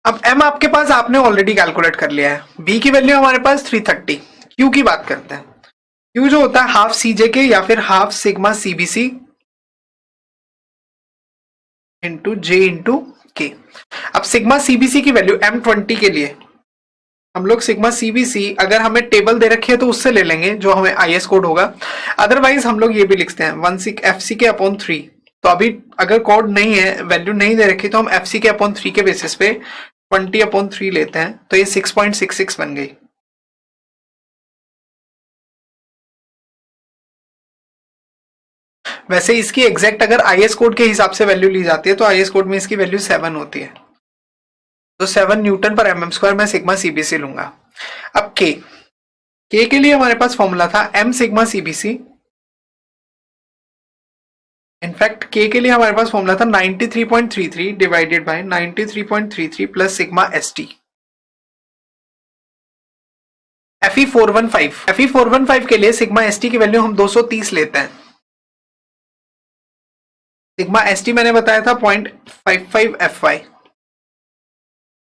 अब M आपके पास आपने ऑलरेडी कैलकुलेट कर लिया है, B की वैल्यू हमारे पास 330। Q की बात करते हैं। Q जो होता है हाफ CJK या फिर half sigma CBC into J into K। अब सिग्मा CBC की वैल्यू M20 के लिए हम लोग सिग्मा CBC अगर हमें टेबल दे रखी है तो उससे ले लेंगे जो हमें IS कोड होगा, अदरवाइज हम लोग ये भी लिखते हैं 1/FCK/3। तो अभी अगर कोड नहीं है, वैल्यू नहीं दे रखी, तो हम FCK/3 के बेसिस पे 20/3 लेते हैं, तो ये 6.66 बन गई। वैसे इसकी एग्जैक्ट अगर IS कोड के हिसाब से वैल्यू ली जाती है तो IS कोड में इसकी वैल्यू 7 होती है। तो 7 न्यूटन पर mm स्क्वायर मैं सिग्मा CBC लूंगा। अब K के लिए हमारे पास फॉर्मूला था M sigma CBC। In fact K के लिए हमारे पास फॉर्मूला था 93.33 divided by 93.33 plus sigma ST। Fe415 के लिए सिग्मा ST की वैल्यू हम 230 लेते हैं। सिग्मा ST मैंने बताया था 0.55 FY।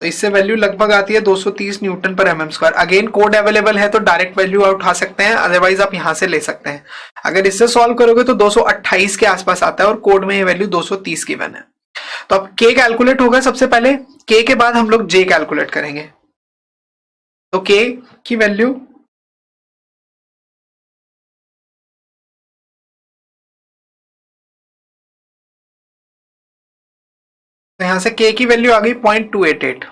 तो इससे वैल्यू लगभग आती है 230 Newton per mm square. Again code available है तो डायरेक्ट वैल्यू उठा सकते हैं, अदरवाइज आप यहां से ले सकते हैं। अगर इससे सॉल्व करोगे तो 228 के आसपास आता है और कोड में ये वैल्यू 230 गिवन है। तो अब के कैलकुलेट होगा सबसे पहले, के के बाद हम लोग जे कैलकुलेट करेंगे। तो के की वैल्यू तो यहां से के की वैल्यू आ गई 0.288।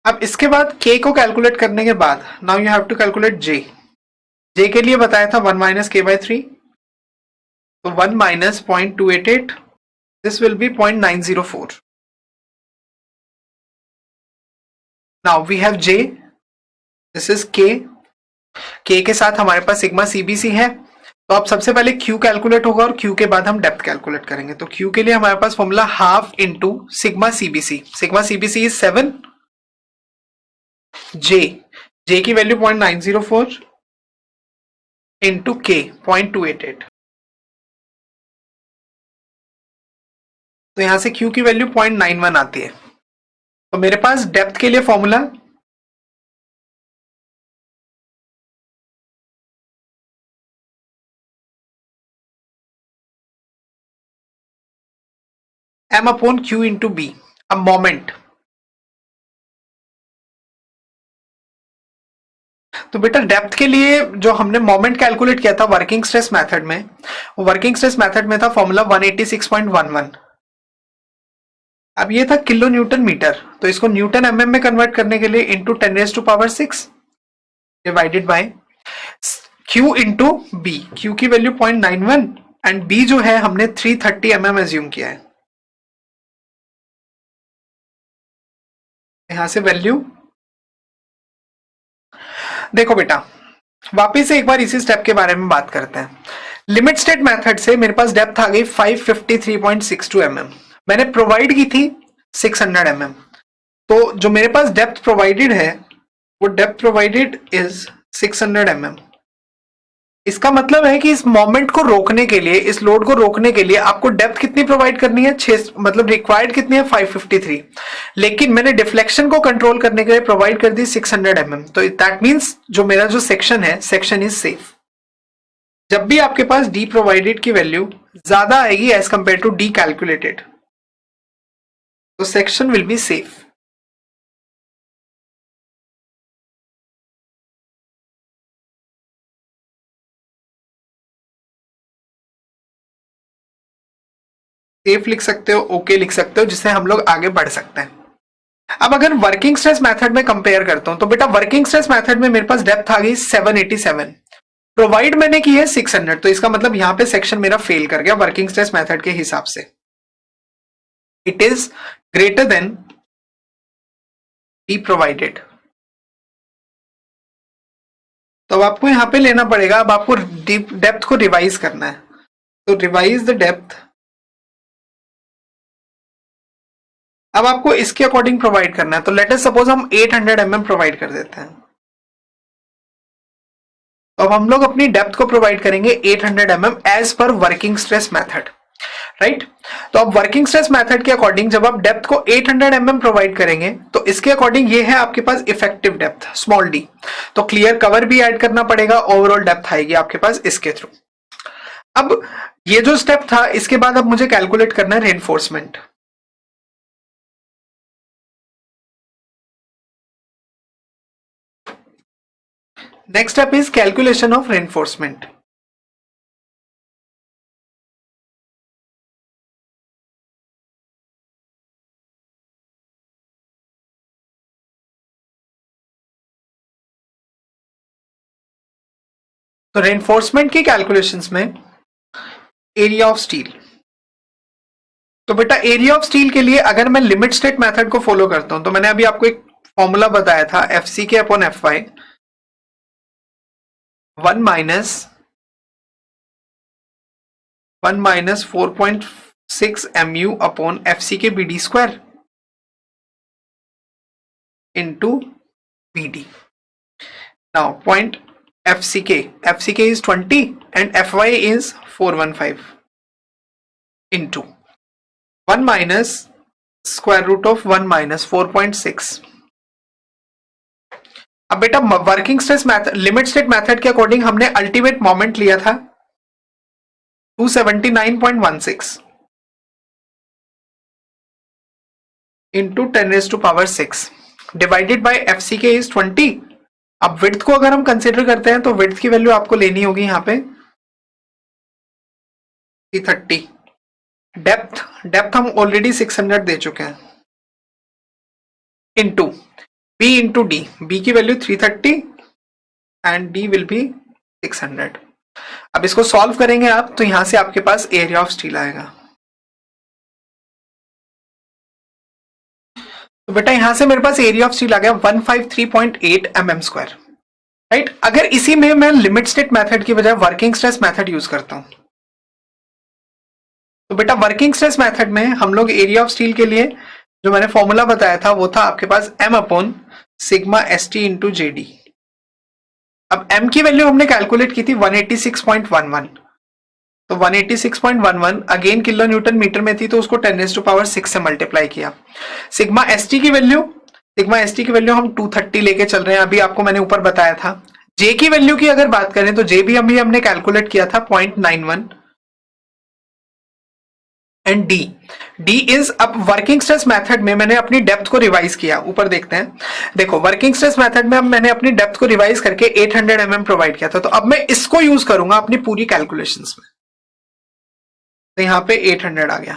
अब इसके बाद के को कैलकुलेट करने के बाद now you have to calculate J. J के लिए बताया था 1 माइनस के बाई 3, तो 1 minus 0.288, this will be 0.904। Now we have J, this is K के साथ हमारे पास सिग्मा सीबीसी है। तो अब सबसे पहले क्यू कैलकुलेट होगा और क्यू के बाद हम डेप्थ कैलकुलेट करेंगे। तो क्यू के लिए हमारे पास formula half into sigma CBC, sigma CBC is 7, J की वैल्यू 0.904 इंटू के 0.288। तो यहां से क्यू की वैल्यू 0.91 आती है। तो मेरे पास डेप्थ के लिए formula M upon Q into B. अब मोमेंट, तो बेटा डेप्थ के लिए जो हमने मोमेंट कैलकुलेट किया था वर्किंग स्ट्रेस मेथड में, वर्किंग स्ट्रेस मेथड में था फॉर्मूला 186.11। अब ये था किलो न्यूटन मीटर, तो इसको न्यूटन एमएम में कन्वर्ट करने के लिए into 10⁶ divided by Q into B. Q की वैल्यू 0.91 एंड बी जो है हमने 330 mm एज्यूम किया है। यहां से वैल्यू देखो बेटा, वापिस से एक बार इसी स्टेप के बारे में बात करते हैं। लिमिट स्टेट मेथड से मेरे पास डेप्थ आ गई 553.62 mm, मैंने प्रोवाइड की थी 600 mm। तो जो मेरे पास डेप्थ प्रोवाइडेड है वो डेप्थ प्रोवाइडेड इज 600 mm। इसका मतलब है कि इस मोमेंट को रोकने के लिए, इस लोड को रोकने के लिए आपको डेप्थ कितनी प्रोवाइड करनी है, 6, मतलब रिक्वायर्ड कितनी है 553, लेकिन मैंने डिफ्लेक्शन को कंट्रोल करने के लिए प्रोवाइड कर दी 600 mm। तो दैट मींस जो मेरा जो सेक्शन है, सेक्शन इज सेफ। जब भी आपके पास डी प्रोवाइडेड की वैल्यू ज्यादा आएगी as compared to D calculated, तो section will be safe. Safe लिख सकते हो, ओके लिख सकते हो, जिससे हम लोग आगे बढ़ सकते हैं। अब अगर वर्किंग स्ट्रेस मेथड में कंपेयर करता हूं तो बेटा वर्किंग स्ट्रेस मेथड में मेरे पास डेप्थ आ गई 787, प्रोवाइड मैंने की है 600, तो इसका मतलब यहां पे सेक्शन मेरा फेल कर गया वर्किंग स्ट्रेस मेथड के हिसाब से। It is greater than D provided. तो अब आपको यहां पे लेना पड़ेगा, अब आपको डेप्थ को रिवाइज करना है, तो रिवाइज द डेप्थ। अब आपको इसके अकॉर्डिंग प्रोवाइड करना है, तो लेट अस सपोज हम 800 mm प्रोवाइड कर देते हैं। तो अब हम लोग अपनी डेप्थ को प्रोवाइड करेंगे 800 mm as per working stress method, right. तो अब वर्किंग स्ट्रेस मेथड के अकॉर्डिंग जब आप डेप्थ को 800 mm प्रोवाइड करेंगे तो इसके अकॉर्डिंग ये है आपके पास इफेक्टिव डेप्थ स्मॉल डी। तो क्लियर कवर भी ऐड करना पड़ेगा, ओवरऑल डेप्थ आएगी आपके पास इसके थ्रू। अब ये जो स्टेप था, इसके बाद अब मुझे कैलकुलेट करना है reinforcement. Next step is calculation of reinforcement. तो रेनफोर्समेंट की कैलकुलेशंस में एरिया ऑफ स्टील, तो बेटा एरिया ऑफ स्टील के लिए अगर मैं लिमिट स्टेट मेथड को फॉलो करता हूं तो मैंने अभी आपको एक फॉर्मूला बताया था F C K upon F Y 1 minus 4.6 mu upon F C K B D square into B D. Now point FCK is 20 and FY is 415 into 1 minus square root of 1 minus 4.6. अब बेटा working stress method, limit state method के according हमने ultimate moment लिया था 279.16 into 10⁻⁶ divided by FCK is 20. अब width को अगर हम कंसिडर करते हैं तो विड्थ की वैल्यू आपको लेनी होगी यहाँ पे 330. डेप्थ हम ऑलरेडी 600 दे चुके हैं into B into D. B की value 330 and D will be 600. अब इसको सॉल्व करेंगे आप तो यहां से आपके पास एरिया ऑफ स्टील आएगा. तो बेटा यहां से मेरे पास एरिया ऑफ स्टील आ गया 153.8 mm स्क्वायर. राइट. अगर इसी में मैं लिमिट स्टेट मेथड की बजाय वर्किंग स्ट्रेस मेथड यूज करता हूं तो बेटा वर्किंग स्ट्रेस मेथड में हम लोग एरिया ऑफ स्टील के लिए जो मैंने फॉर्मूला बताया था वो था आपके पास m/σ_st इंटू JD. अब m की वैल्यू हमने कैलकुलेट की थी 186.11. तो 186.11 अगेन किलो न्यूटन मीटर में थी तो उसको 10⁻⁶ से मल्टीप्लाई किया. σ_st की वैल्यू हम 230 लेके चल रहे हैं. अभी आपको मैंने ऊपर बताया था. J की वैल्यू की अगर बात करें तो J भी हमने कैलकुलेट किया था 0.91 एंड डी इज. अब वर्किंग स्ट्रेस मेथड में मैंने अपनी डेप्थ को रिवाइज किया. ऊपर देखते हैं. देखो वर्किंग स्ट्रेस मेथड में अब मैंने अपनी डेप्थ को रिवाइज करके 800 mm प्रोवाइड किया था. तो अब मैं इसको यूज करूंगा अपनी पूरी कैलकुलेशंस में. तो यहां पे 800 आ गया.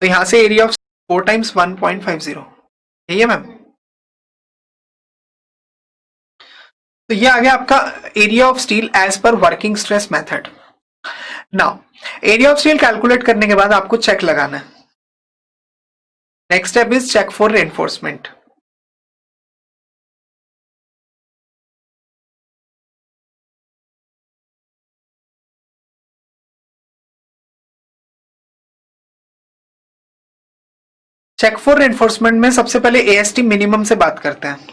तो यहां से एरिया ऑफ 4 × 1.50 यही है मैम. तो ये आ गया आपका area of steel as per working stress method. Now area of steel calculate करने के बाद आपको चेक लगाना है. Next step is check for reinforcement. Check for reinforcement में सबसे पहले AST मिनिमम से बात करते हैं.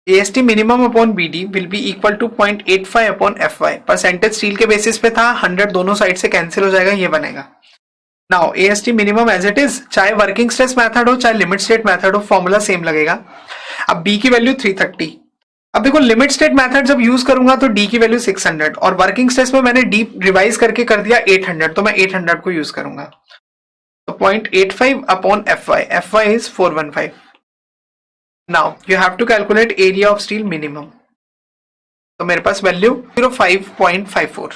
AST minimum upon BD will be equal to 0.85 upon FY. Percentage steel के बेसिस पे था. 100 दोनों साइड से कैंसिल हो जाएगा. ये बनेगा. Now AST minimum age it is, चाहे वर्किंग स्ट्रेस मेथड हो चाहे लिमिट स्टेट मेथड हो, फॉर्मूला सेम लगेगा. अब B की वैल्यू 330. अब देखो लिमिट स्टेट मेथड जब यूज करूंगा तो D की वैल्यू 600 और वर्किंग स्ट्रेस में मैंने D रिवाइज करके कर दिया 800. तो मैं 800 को यूज करूंगा. तो 0.85 upon FY is 415. Now you have to calculate area of steel minimum. तो मेरे पास वैल्यू 05.54.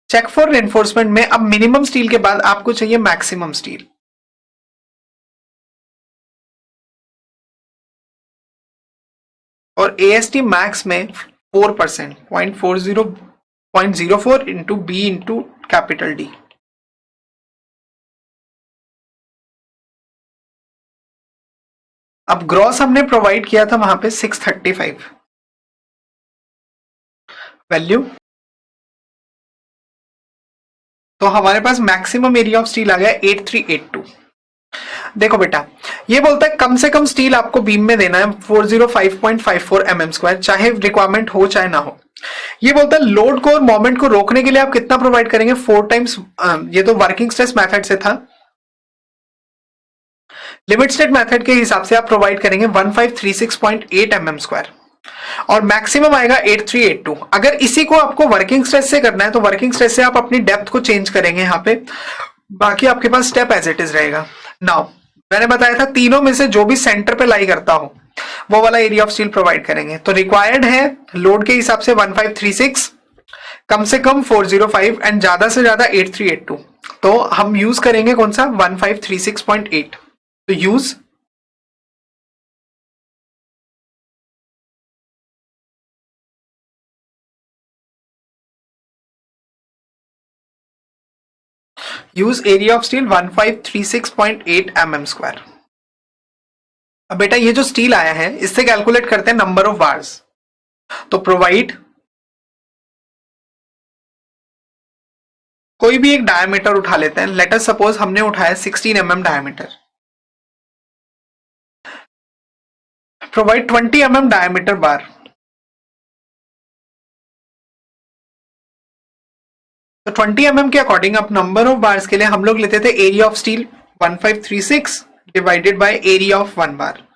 चेक फॉर रेनफोर्समेंट में अब मिनिमम स्टील के बाद आपको चाहिए मैक्सिमम स्टील. और AST मैक्स में 4% 0.04 into B into capital D. अब ग्रॉस हमने प्रोवाइड किया था वहां पे 635 वैल्यू. तो हमारे पास मैक्सिमम एरिया ऑफ स्टील आ गया 8382. देखो बेटा ये बोलता है कम से कम स्टील आपको बीम में देना है 405.54 mm स्क्वायर, चाहे रिक्वायरमेंट हो चाहे ना हो. ये बोलता है लोड को और मोमेंट को रोकने के लिए आप कितना प्रोवाइड करेंगे 4 टाइम्स. ये तो वर्किंग स्ट्रेस मेथड से था. लिमिट स्टेट मेथड के हिसाब से आप प्रोवाइड करेंगे 1536.8 mm स्क्वायर और मैक्सिमम आएगा 8382. अगर इसी को आपको वर्किंग स्ट्रेस से करना है तो वर्किंग स्ट्रेस से आप अपनी डेप्थ को चेंज करेंगे यहाँ पे. बाकी आपके पास स्टेप एज इट इज रहेगा. नाउ मैंने बताया था तीनों में से जो भी सेंटर पे लाई करता हो वो वाला एरिया ऑफ स्टील प्रोवाइड करेंगे. तो रिक्वायर्ड है लोड के हिसाब से 1536, कम से कम 405 एंड ज्यादा से ज्यादा 8382. तो हम यूज करेंगे कौन सा 1536.8. तो use use area of steel 1536.8 mm square. अब बेटा ये जो स्टील आया है इससे कैलकुलेट करते हैं नंबर ऑफ बार्स। तो प्रोवाइड कोई भी एक डायमीटर उठा लेते हैं, लेट अस सपोज हमने उठाया 16 mm diameter. Provide 20 mm diameter bar. तो 20 mm के अकॉर्डिंग अब नंबर ऑफ बार्स के लिए हम लोग लेते थे area of steel 1536 divided by area of one bar.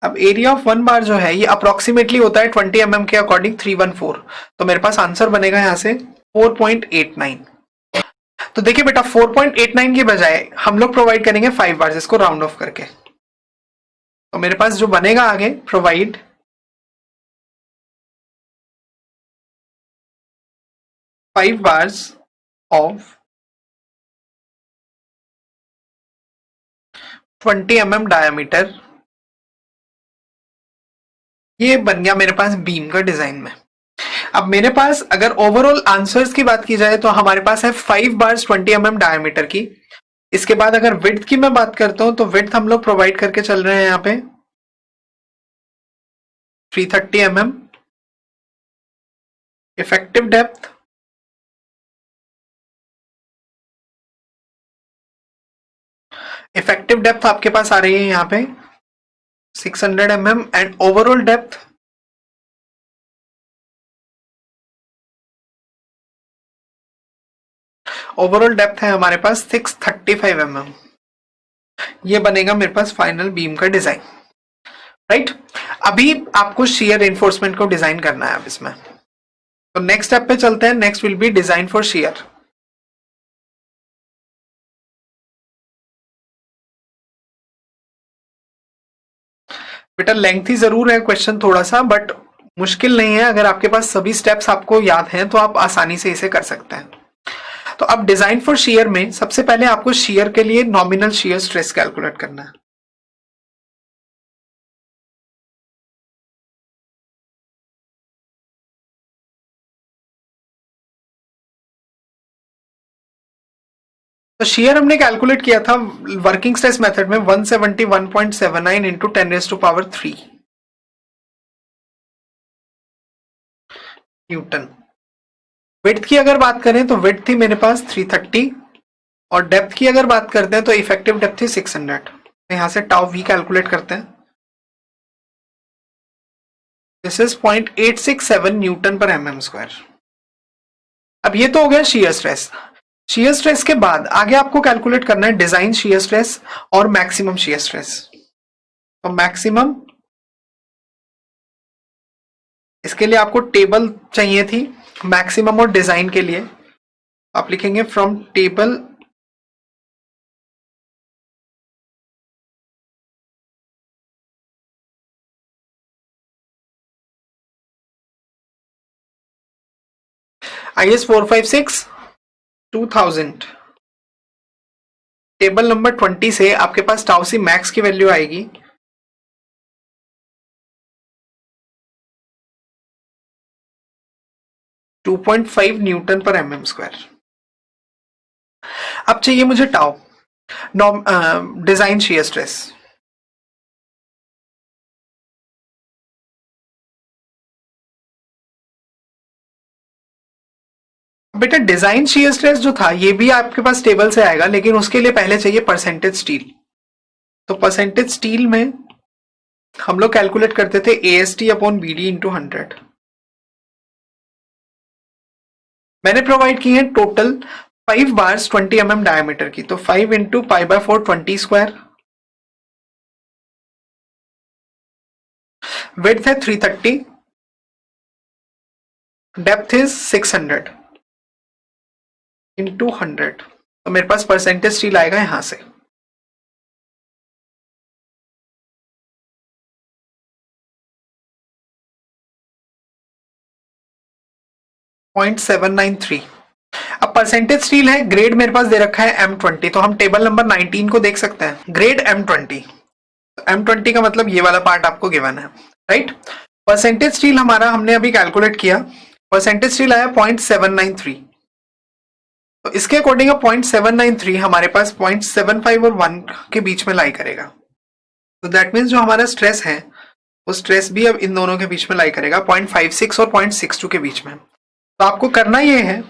अब एरिया ऑफ वन बार जो है ये अप्रोक्सीमेटली होता है 20 mm के अकॉर्डिंग 314। तो मेरे पास आंसर बनेगा यहां से 4.89। तो देखिए बेटा 4.89 के बजाय हम लोग प्रोवाइड करेंगे 5 बार्स, इसको राउंड ऑफ करके। तो मेरे पास जो बनेगा आगे provide 5 bars of 20 mm diameter. ये बन गया मेरे पास बीम का डिजाइन में। अब मेरे पास अगर ओवरऑल आंसर्स की बात की जाए तो हमारे पास है 5 बार्स 20 mm डायमीटर की। इसके बाद अगर विड्थ की मैं बात करता हूं तो विड्थ हम लोग प्रोवाइड करके चल रहे हैं यहां पे 330 mm। इफेक्टिव डेप्थ आपके पास आ रही है यहां पे 600 mm एंड ओवरऑल डेप्थ है हमारे पास 635 mm। ये बनेगा मेरे पास फाइनल बीम का डिजाइन, राइट। अभी आपको शियर रेनफोर्समेंट को डिजाइन करना है अब इसमें। तो नेक्स्ट स्टेप पे चलते हैं। Next will be design for shear. बेटा लेंथी जरूर है क्वेश्चन थोड़ा सा, बट मुश्किल नहीं है। अगर आपके पास सभी स्टेप्स आपको याद हैं तो आप आसानी से इसे कर सकते हैं। तो अब डिजाइन फॉर शियर में सबसे पहले आपको शियर के लिए नॉमिनल शियर स्ट्रेस कैलकुलेट करना है। तो शियर हमने कैलकुलेट किया था वर्किंग स्ट्रेस मेथड में 171.79 इंटू 10⁻³ न्यूटन। विड्थ की अगर बात करें तो विड्थ थी मेरे पास 330 और डेप्थ की अगर बात करते हैं तो इफेक्टिव डेप्थ थी 600। यहां से टाउ वी कैलकुलेट करते हैं। दिस इज 0.867 न्यूटन पर mm²। अब ये तो हो गया शियर स्ट्रेस। शियर स्ट्रेस के बाद आगे आपको कैलकुलेट करना है डिजाइन शियर स्ट्रेस और मैक्सिमम शियर स्ट्रेस। तो मैक्सिमम, इसके लिए आपको टेबल चाहिए थी मैक्सिमम और डिजाइन के लिए। आप लिखेंगे from table IS 456/2000 table number 20 से आपके पास टाउसी मैक्स की वैल्यू आएगी 2.5 न्यूटन पर mm²। अब चाहिए मुझे टाउ डिजाइन शियर स्ट्रेस। बेटा डिजाइन शियर स्ट्रेस जो था ये भी आपके पास टेबल से आएगा, लेकिन उसके लिए पहले चाहिए परसेंटेज स्टील। तो परसेंटेज स्टील में हम लोग कैलकुलेट करते थे AST/BD × 100। मैंने प्रोवाइड की है टोटल 5 बार्स 20 mm डायमीटर की। तो 5 × π/4 20²। विड्थ है 330, डेप्थ इज 600 × 100। तो मेरे पास परसेंटेज स्टील आएगा यहां से 0.793। अब परसेंटेज स्टील है, ग्रेड मेरे पास दे रखा है M20। तो हम टेबल नंबर 19 को देख सकते हैं, ग्रेड M20। M20 का मतलब ये वाला पार्ट आपको गिवन है, राइट। परसेंटेज स्टील हमारा हमने अभी कैलकुलेट किया, परसेंटेज स्टील आया 0.793। तो इसके अकॉर्डिंग 0.793 हमारे पास 0.75 और 1 के बीच में लाई करेगा। तो दैट मीन्स जो हमारा स्ट्रेस है वो स्ट्रेस भी अब इन दोनों के बीच में लाई करेगा 0.56 और 0.62 के बीच में। तो आपको करना ये है,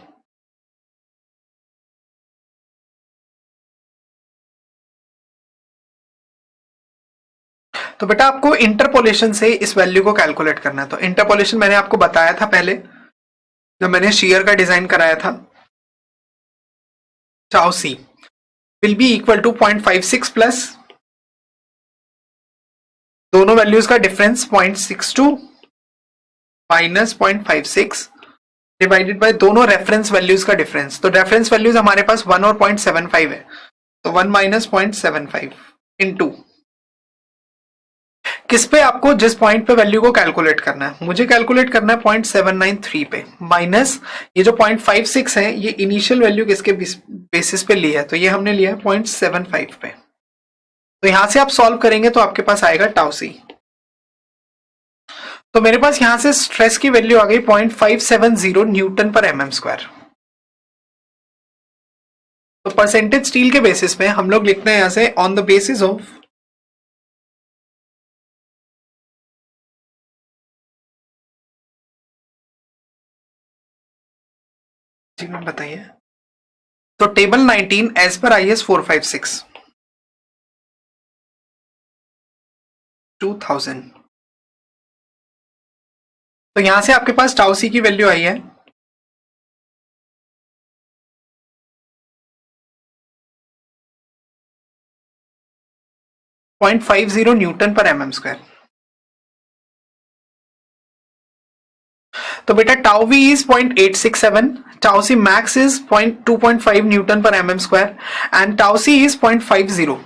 तो बेटा आपको इंटरपोलेशन से इस वैल्यू को कैलकुलेट करना है। तो इंटरपोलेशन मैंने आपको बताया था पहले जब मैंने शेयर का डिजाइन कराया था, tau C will be equal to 0.56 plus दोनों वैल्यूज का डिफरेंस 0.62 माइनस 0.56 डिवाइडेड बाय दोनों रेफरेंस वैल्यूज का डिफरेंस। तो रेफरेंस वैल्यूज हमारे पास 1 और 0.75 है, तो 1 माइनस 0.75 इनटू किस पे, आपको जिस पॉइंट पे वैल्यू को कैलकुलेट करना है, मुझे कैलकुलेट करना है 0.793 पे, माइनस ये जो 0.56 है ये इनिशियल वैल्यू किसके बेसिस पे लिया है, तो ये हमने लिया है 0.75 पे। तो यहां से आप सॉल्व करेंगे तो आपके पास आएगा टाउ सी। तो मेरे पास यहां से स्ट्रेस की वैल्यू आ गई 0.570 न्यूटन पर एमएम स्क्वायर। तो परसेंटेज स्टील के बेसिस पे हम लोग लिखते हैं यहां से ऑन द बेसिस ऑफ जी मैम बताइए। तो टेबल 19 एज पर IS 456 2000। तो यहां से आपके पास टाउ सी की वैल्यू आई है 0.50 न्यूटन पर एमएम स्क्वायर। तो बेटा tau V is 0.867, tau C max is 2.5 newton per mm square and tau C is 0.50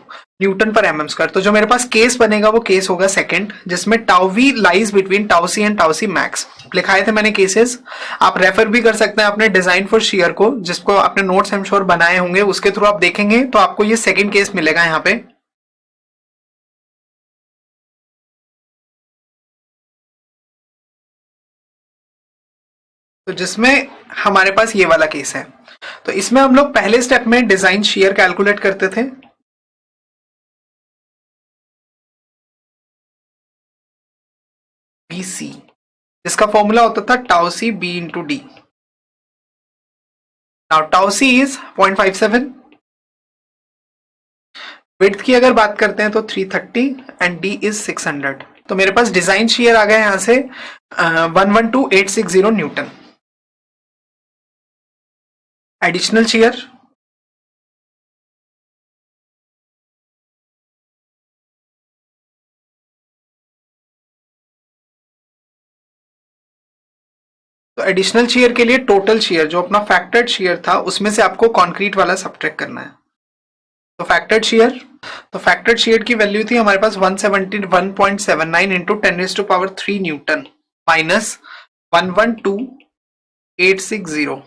newton per mm square. तो जो मेरे पास केस बनेगा वो केस होगा सेकंड, जिसमें tau V lies between tau C and tau C max. लिखाए थे मैंने केसेस, आप रेफर भी कर सकते हैं अपने डिजाइन फॉर शेयर को, जिसको आपने नोट्स एम श्योर बनाए होंगे, उसके थ्रू आप देखेंगे तो आपको ये सेकंड केस मिलेगा यहाँ पे। तो जिसमें हमारे पास ये वाला केस है। तो इसमें हम लोग पहले स्टेप में डिजाइन शेयर कैलकुलेट करते थे, BC, जिसका फॉर्मूला होता था tau C B into D. Now tau C is 0.57, width की अगर बात करते हैं तो 330 एंड डी इज 600। तो मेरे पास डिजाइन शेयर आ गया यहां से 112860 न्यूटन। एडिशनल शेयर तो एडिशनल शेयर के लिए टोटल शेयर जो अपना फैक्टर्ड शेयर था उसमें से आपको कंक्रीट वाला सब्ट्रैक्ट करना है। तो फैक्टर्ड शेयर, तो फैक्टर्ड शेयर की वैल्यू थी हमारे पास 171.79 into 10⁻³ newton minus 112860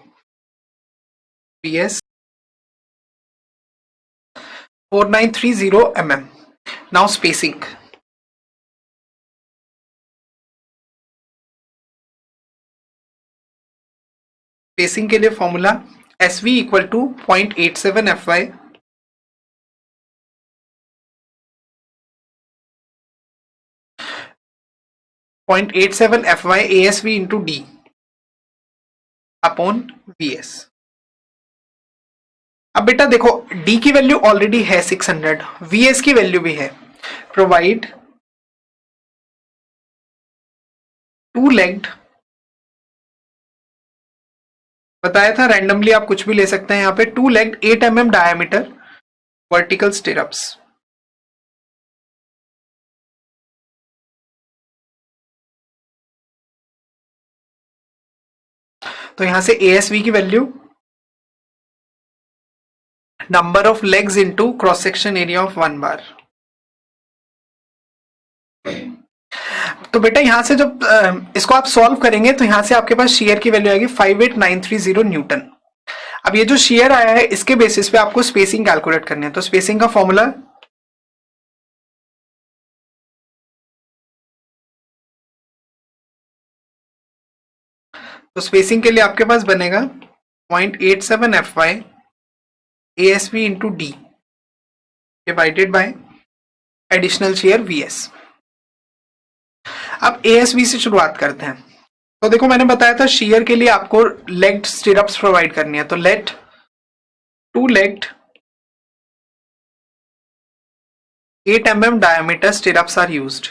PS 4930 mm। Now spacing, spacing के लिए formula SV equal to 0.87 FY 0.87 FY ASV into D upon VS। अब बेटा देखो D की वैल्यू ऑलरेडी है 600, VS की वैल्यू भी है। प्रोवाइड टू लेग्ड, बताया था रैंडमली आप कुछ भी ले सकते हैं यहाँ पे, 2 लेग्ड 8 mm डायमीटर वर्टिकल स्टिरअप्स। तो यहां से ASV की value number of legs into cross section area of 1 बार। तो बेटा यहां से जब इसको आप सॉल्व करेंगे तो यहां से आपके पास शेयर की वैल्यू आएगी 58930 न्यूटन। अब ये जो शेयर आया है इसके बेसिस पे आपको स्पेसिंग कैलकुलेट करनी है। तो स्पेसिंग का फॉर्मूला तो स्पेसिंग के लिए आपके पास बनेगा 0.87 FY ASV into D divided by additional shear VS। अब ASB से शुरुआत करते हैं। तो देखो मैंने बताया था शियर के लिए आपको लेग्ड स्टिरअप्स प्रोवाइड करनी है, तो late 2 legged 8 mm diameter stirrups are used।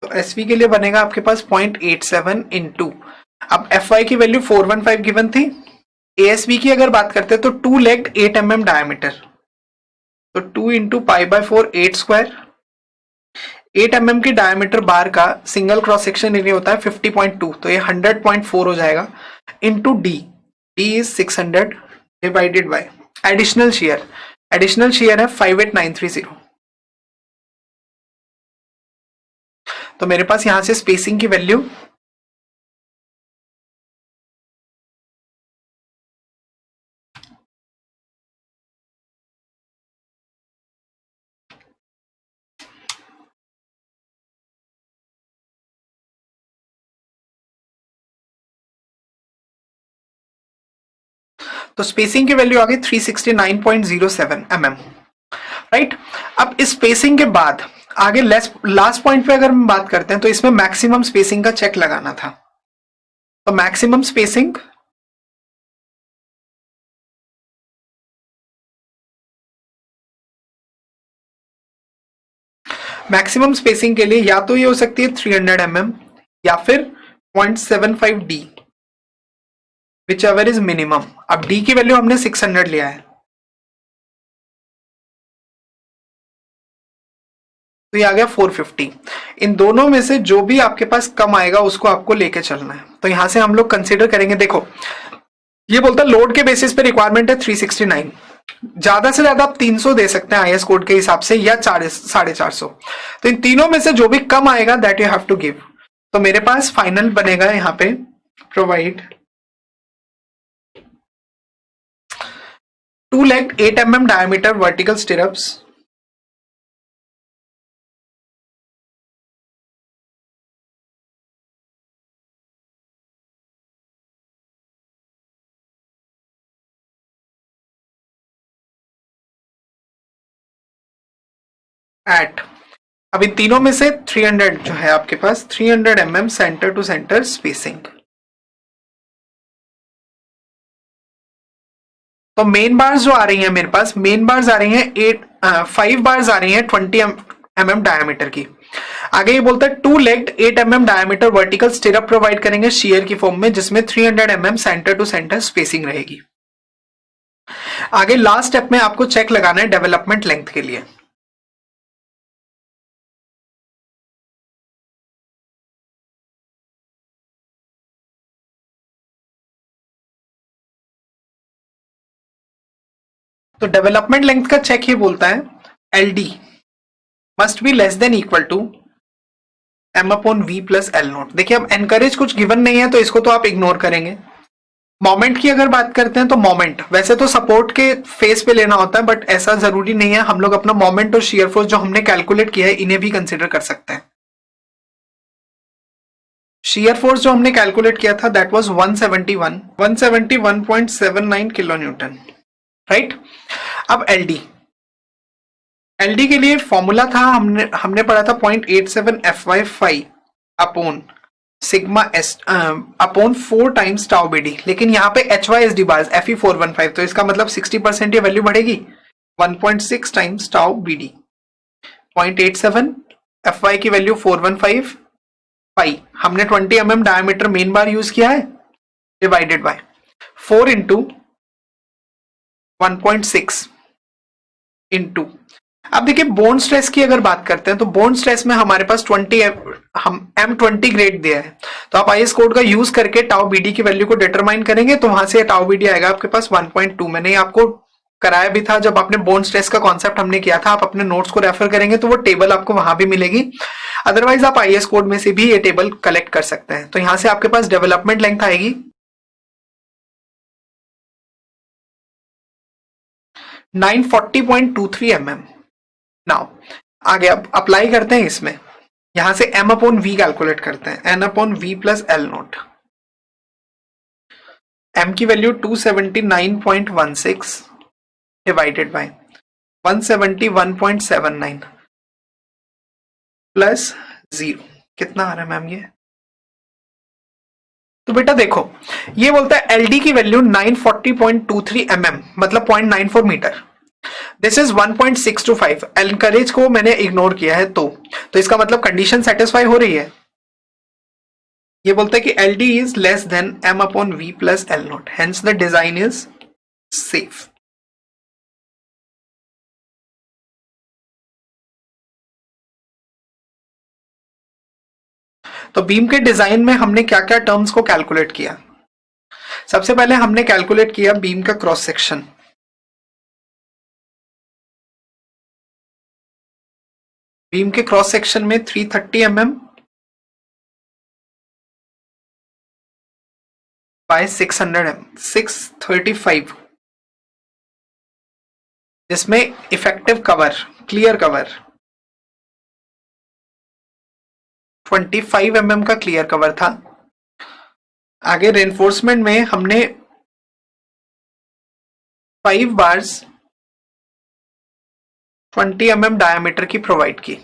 तो SV के लिए बनेगा आपके पास 0.87 इंटू, अब FY की वैल्यू 415 गिवन थी। ASB की अगर बात करते हैं तो 2 लेग्ड 8 mm डायमीटर, तो 2 into pi by 4 8 square. 8 mm की डायमीटर बार का सिंगल क्रॉस सेक्शन एरिया होता है 50.2, तो ये 100.4 हो जाएगा into D is 600 divided by additional shear. Additional shear है 58930। तो मेरे पास यहां से स्पेसिंग की वैल्यू तो स्पेसिंग की वैल्यू आ गई 369.07 mm, राइट। अब इस स्पेसिंग के बाद आगे लास्ट पॉइंट पे अगर हम बात करते हैं तो इसमें मैक्सिमम स्पेसिंग का चेक लगाना था। तो मैक्सिमम स्पेसिंग के लिए या तो ये हो सकती है 300 mm या फिर 0.75 D, which ever is minimum. अब D की वैल्यू हमने 600 लिया है, तो ये आ गया 450। इन दोनों में से जो भी आपके पास कम आएगा उसको आपको लेके चलना है। तो यहां से हम लोग कंसीडर करेंगे, देखो ये बोलता है लोड के बेसिस पे रिक्वायरमेंट है 369, ज्यादा से ज्यादा आप 300 दे सकते हैं IS कोड के हिसाब से, या 450। तो इन तीनों में से जो भी कम आएगा that you have to give. तो मेरे पास फाइनल बनेगा यहां पे provide 2 leg 8 mm diameter vertical stirrups at, अब इन तीनों में से 300 जो है आपके पास 300 mm centre to centre spacing. तो मेन बार्स जो आ रही है मेरे पास, मेन बार्स आ रही हैं 5 बार्स आ रही हैं 20 mm डायमीटर की। आगे ये बोलता है 2 legged 8 mm diameter vertical stirrup provide करेंगे शियर की फॉर्म में, जिसमें 300 mm centre to centre spacing रहेगी। आगे लास्ट स्टेप में आपको चेक लगाना है डेवलपमेंट लेंथ के लिए। तो डेवलपमेंट लेंथ का चेक ये बोलता है LD must be less than equal to M/V plus L naught. देखिए अब एनकरेज कुछ गिवन नहीं है तो इसको तो आप इग्नोर करेंगे। मोमेंट की अगर बात करते हैं तो मोमेंट वैसे तो सपोर्ट के फेस पे लेना होता है, बट ऐसा जरूरी नहीं है। हम लोग अपना मोमेंट और शियर फोर्स जो हमने कैलकुलेट किया है इन्हें भी कंसिडर कर सकते हैं। शियर फोर्स जो हमने कैलकुलेट किया था that was 171.79 kilo Newton, right. अब एलडी के लिए फॉर्मूला था, हमने पढ़ा था 0.87 FY5 upon sigma S upon 4 times tau BD, लेकिन यहाँ पे HYSD बार्स FE415, तो इसका मतलब 60% ये वैल्यू बढ़ेगी 1.6 टाइम्स टाउ BD। 0.87 FY की वैल्यू 415 पाई, हमने 20 mm डायमीटर मेन बार यूज किया है, डिवाइडेड बाय 4 इंटू 1.6 इंटू। अब देखिए बोन स्ट्रेस की अगर बात करते हैं तो बोन स्ट्रेस में हमारे पास 20 हम M20 ग्रेड दिया है, तो आप IS कोड का यूज करके टाउ BD की वैल्यू को डिटरमाइन करेंगे तो वहां से टाउ BD आएगा आपके पास 1.2। मैंने आपको कराया भी था जब आपने बोन स्ट्रेस का कॉन्सेप्ट हमने किया था, आप अपने नोट्स को रेफर करेंगे तो वो टेबल आपको वहां भी मिलेगी। अदरवाइज आप IS कोड में से भी ये टेबल कलेक्ट कर सकते हैं। तो यहां से आपके पास डेवलपमेंट लेंथ आएगी 940.23 mm। नाउ आगे अब अप्लाई करते हैं इसमें, यहां से m अपॉन v कैलकुलेट करते हैं, n upon v plus L note. m की वैल्यू 279.16 डिवाइडेड बाय 171.79 प्लस 0, कितना आ रहा है मैम ये? तो बेटा देखो, ये बोलता है एलडी की वैल्यू 940.23 mm, मतलब 0.94 मीटर। This is 1.625। एनकरेज को मैंने इग्नोर किया है, तो इसका मतलब कंडीशन सेटिस्फाई हो रही है। ये बोलता है कि L D is less than M upon V plus L naught, hence the design is safe. तो बीम के डिजाइन में हमने क्या क्या टर्म्स को कैलकुलेट किया? सबसे पहले हमने कैलकुलेट किया बीम का क्रॉस सेक्शन। बीम के क्रॉस सेक्शन में 330 mm बाय 600 mm, 635, जिसमें effective cover, clear cover 25 mm का क्लियर कवर था। आगे रेनफोर्समेंट में हमने 5 बार्स 20 mm डायमीटर की प्रोवाइड की।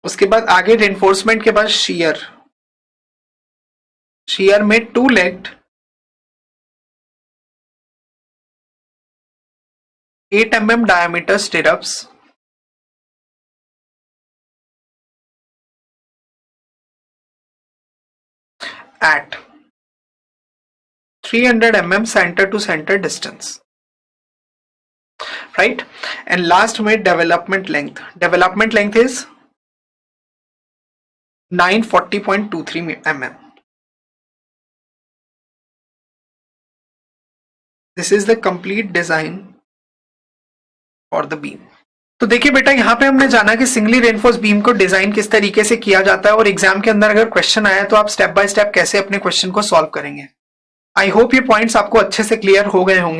उसके बाद आगे रेनफोर्समेंट के बाद शियर में 2 legged 8 mm diameter stirrups at 300 mm center to center distance, right? And last में development length is 940.23 mm. This is the complete design for the beam. तो देखिए बेटा, यहाँ पे हमने जाना कि सिंगली रेनफोर्स बीम को डिजाइन किस तरीके से किया जाता है, और एग्जाम के अंदर अगर क्वेश्चन आया तो आप स्टेप बाय स्टेप कैसे अपने क्वेश्चन को सॉल्व करेंगे। आई होप ये पॉइंट्स आपको अच्छे से क्लियर हो गए होंगे।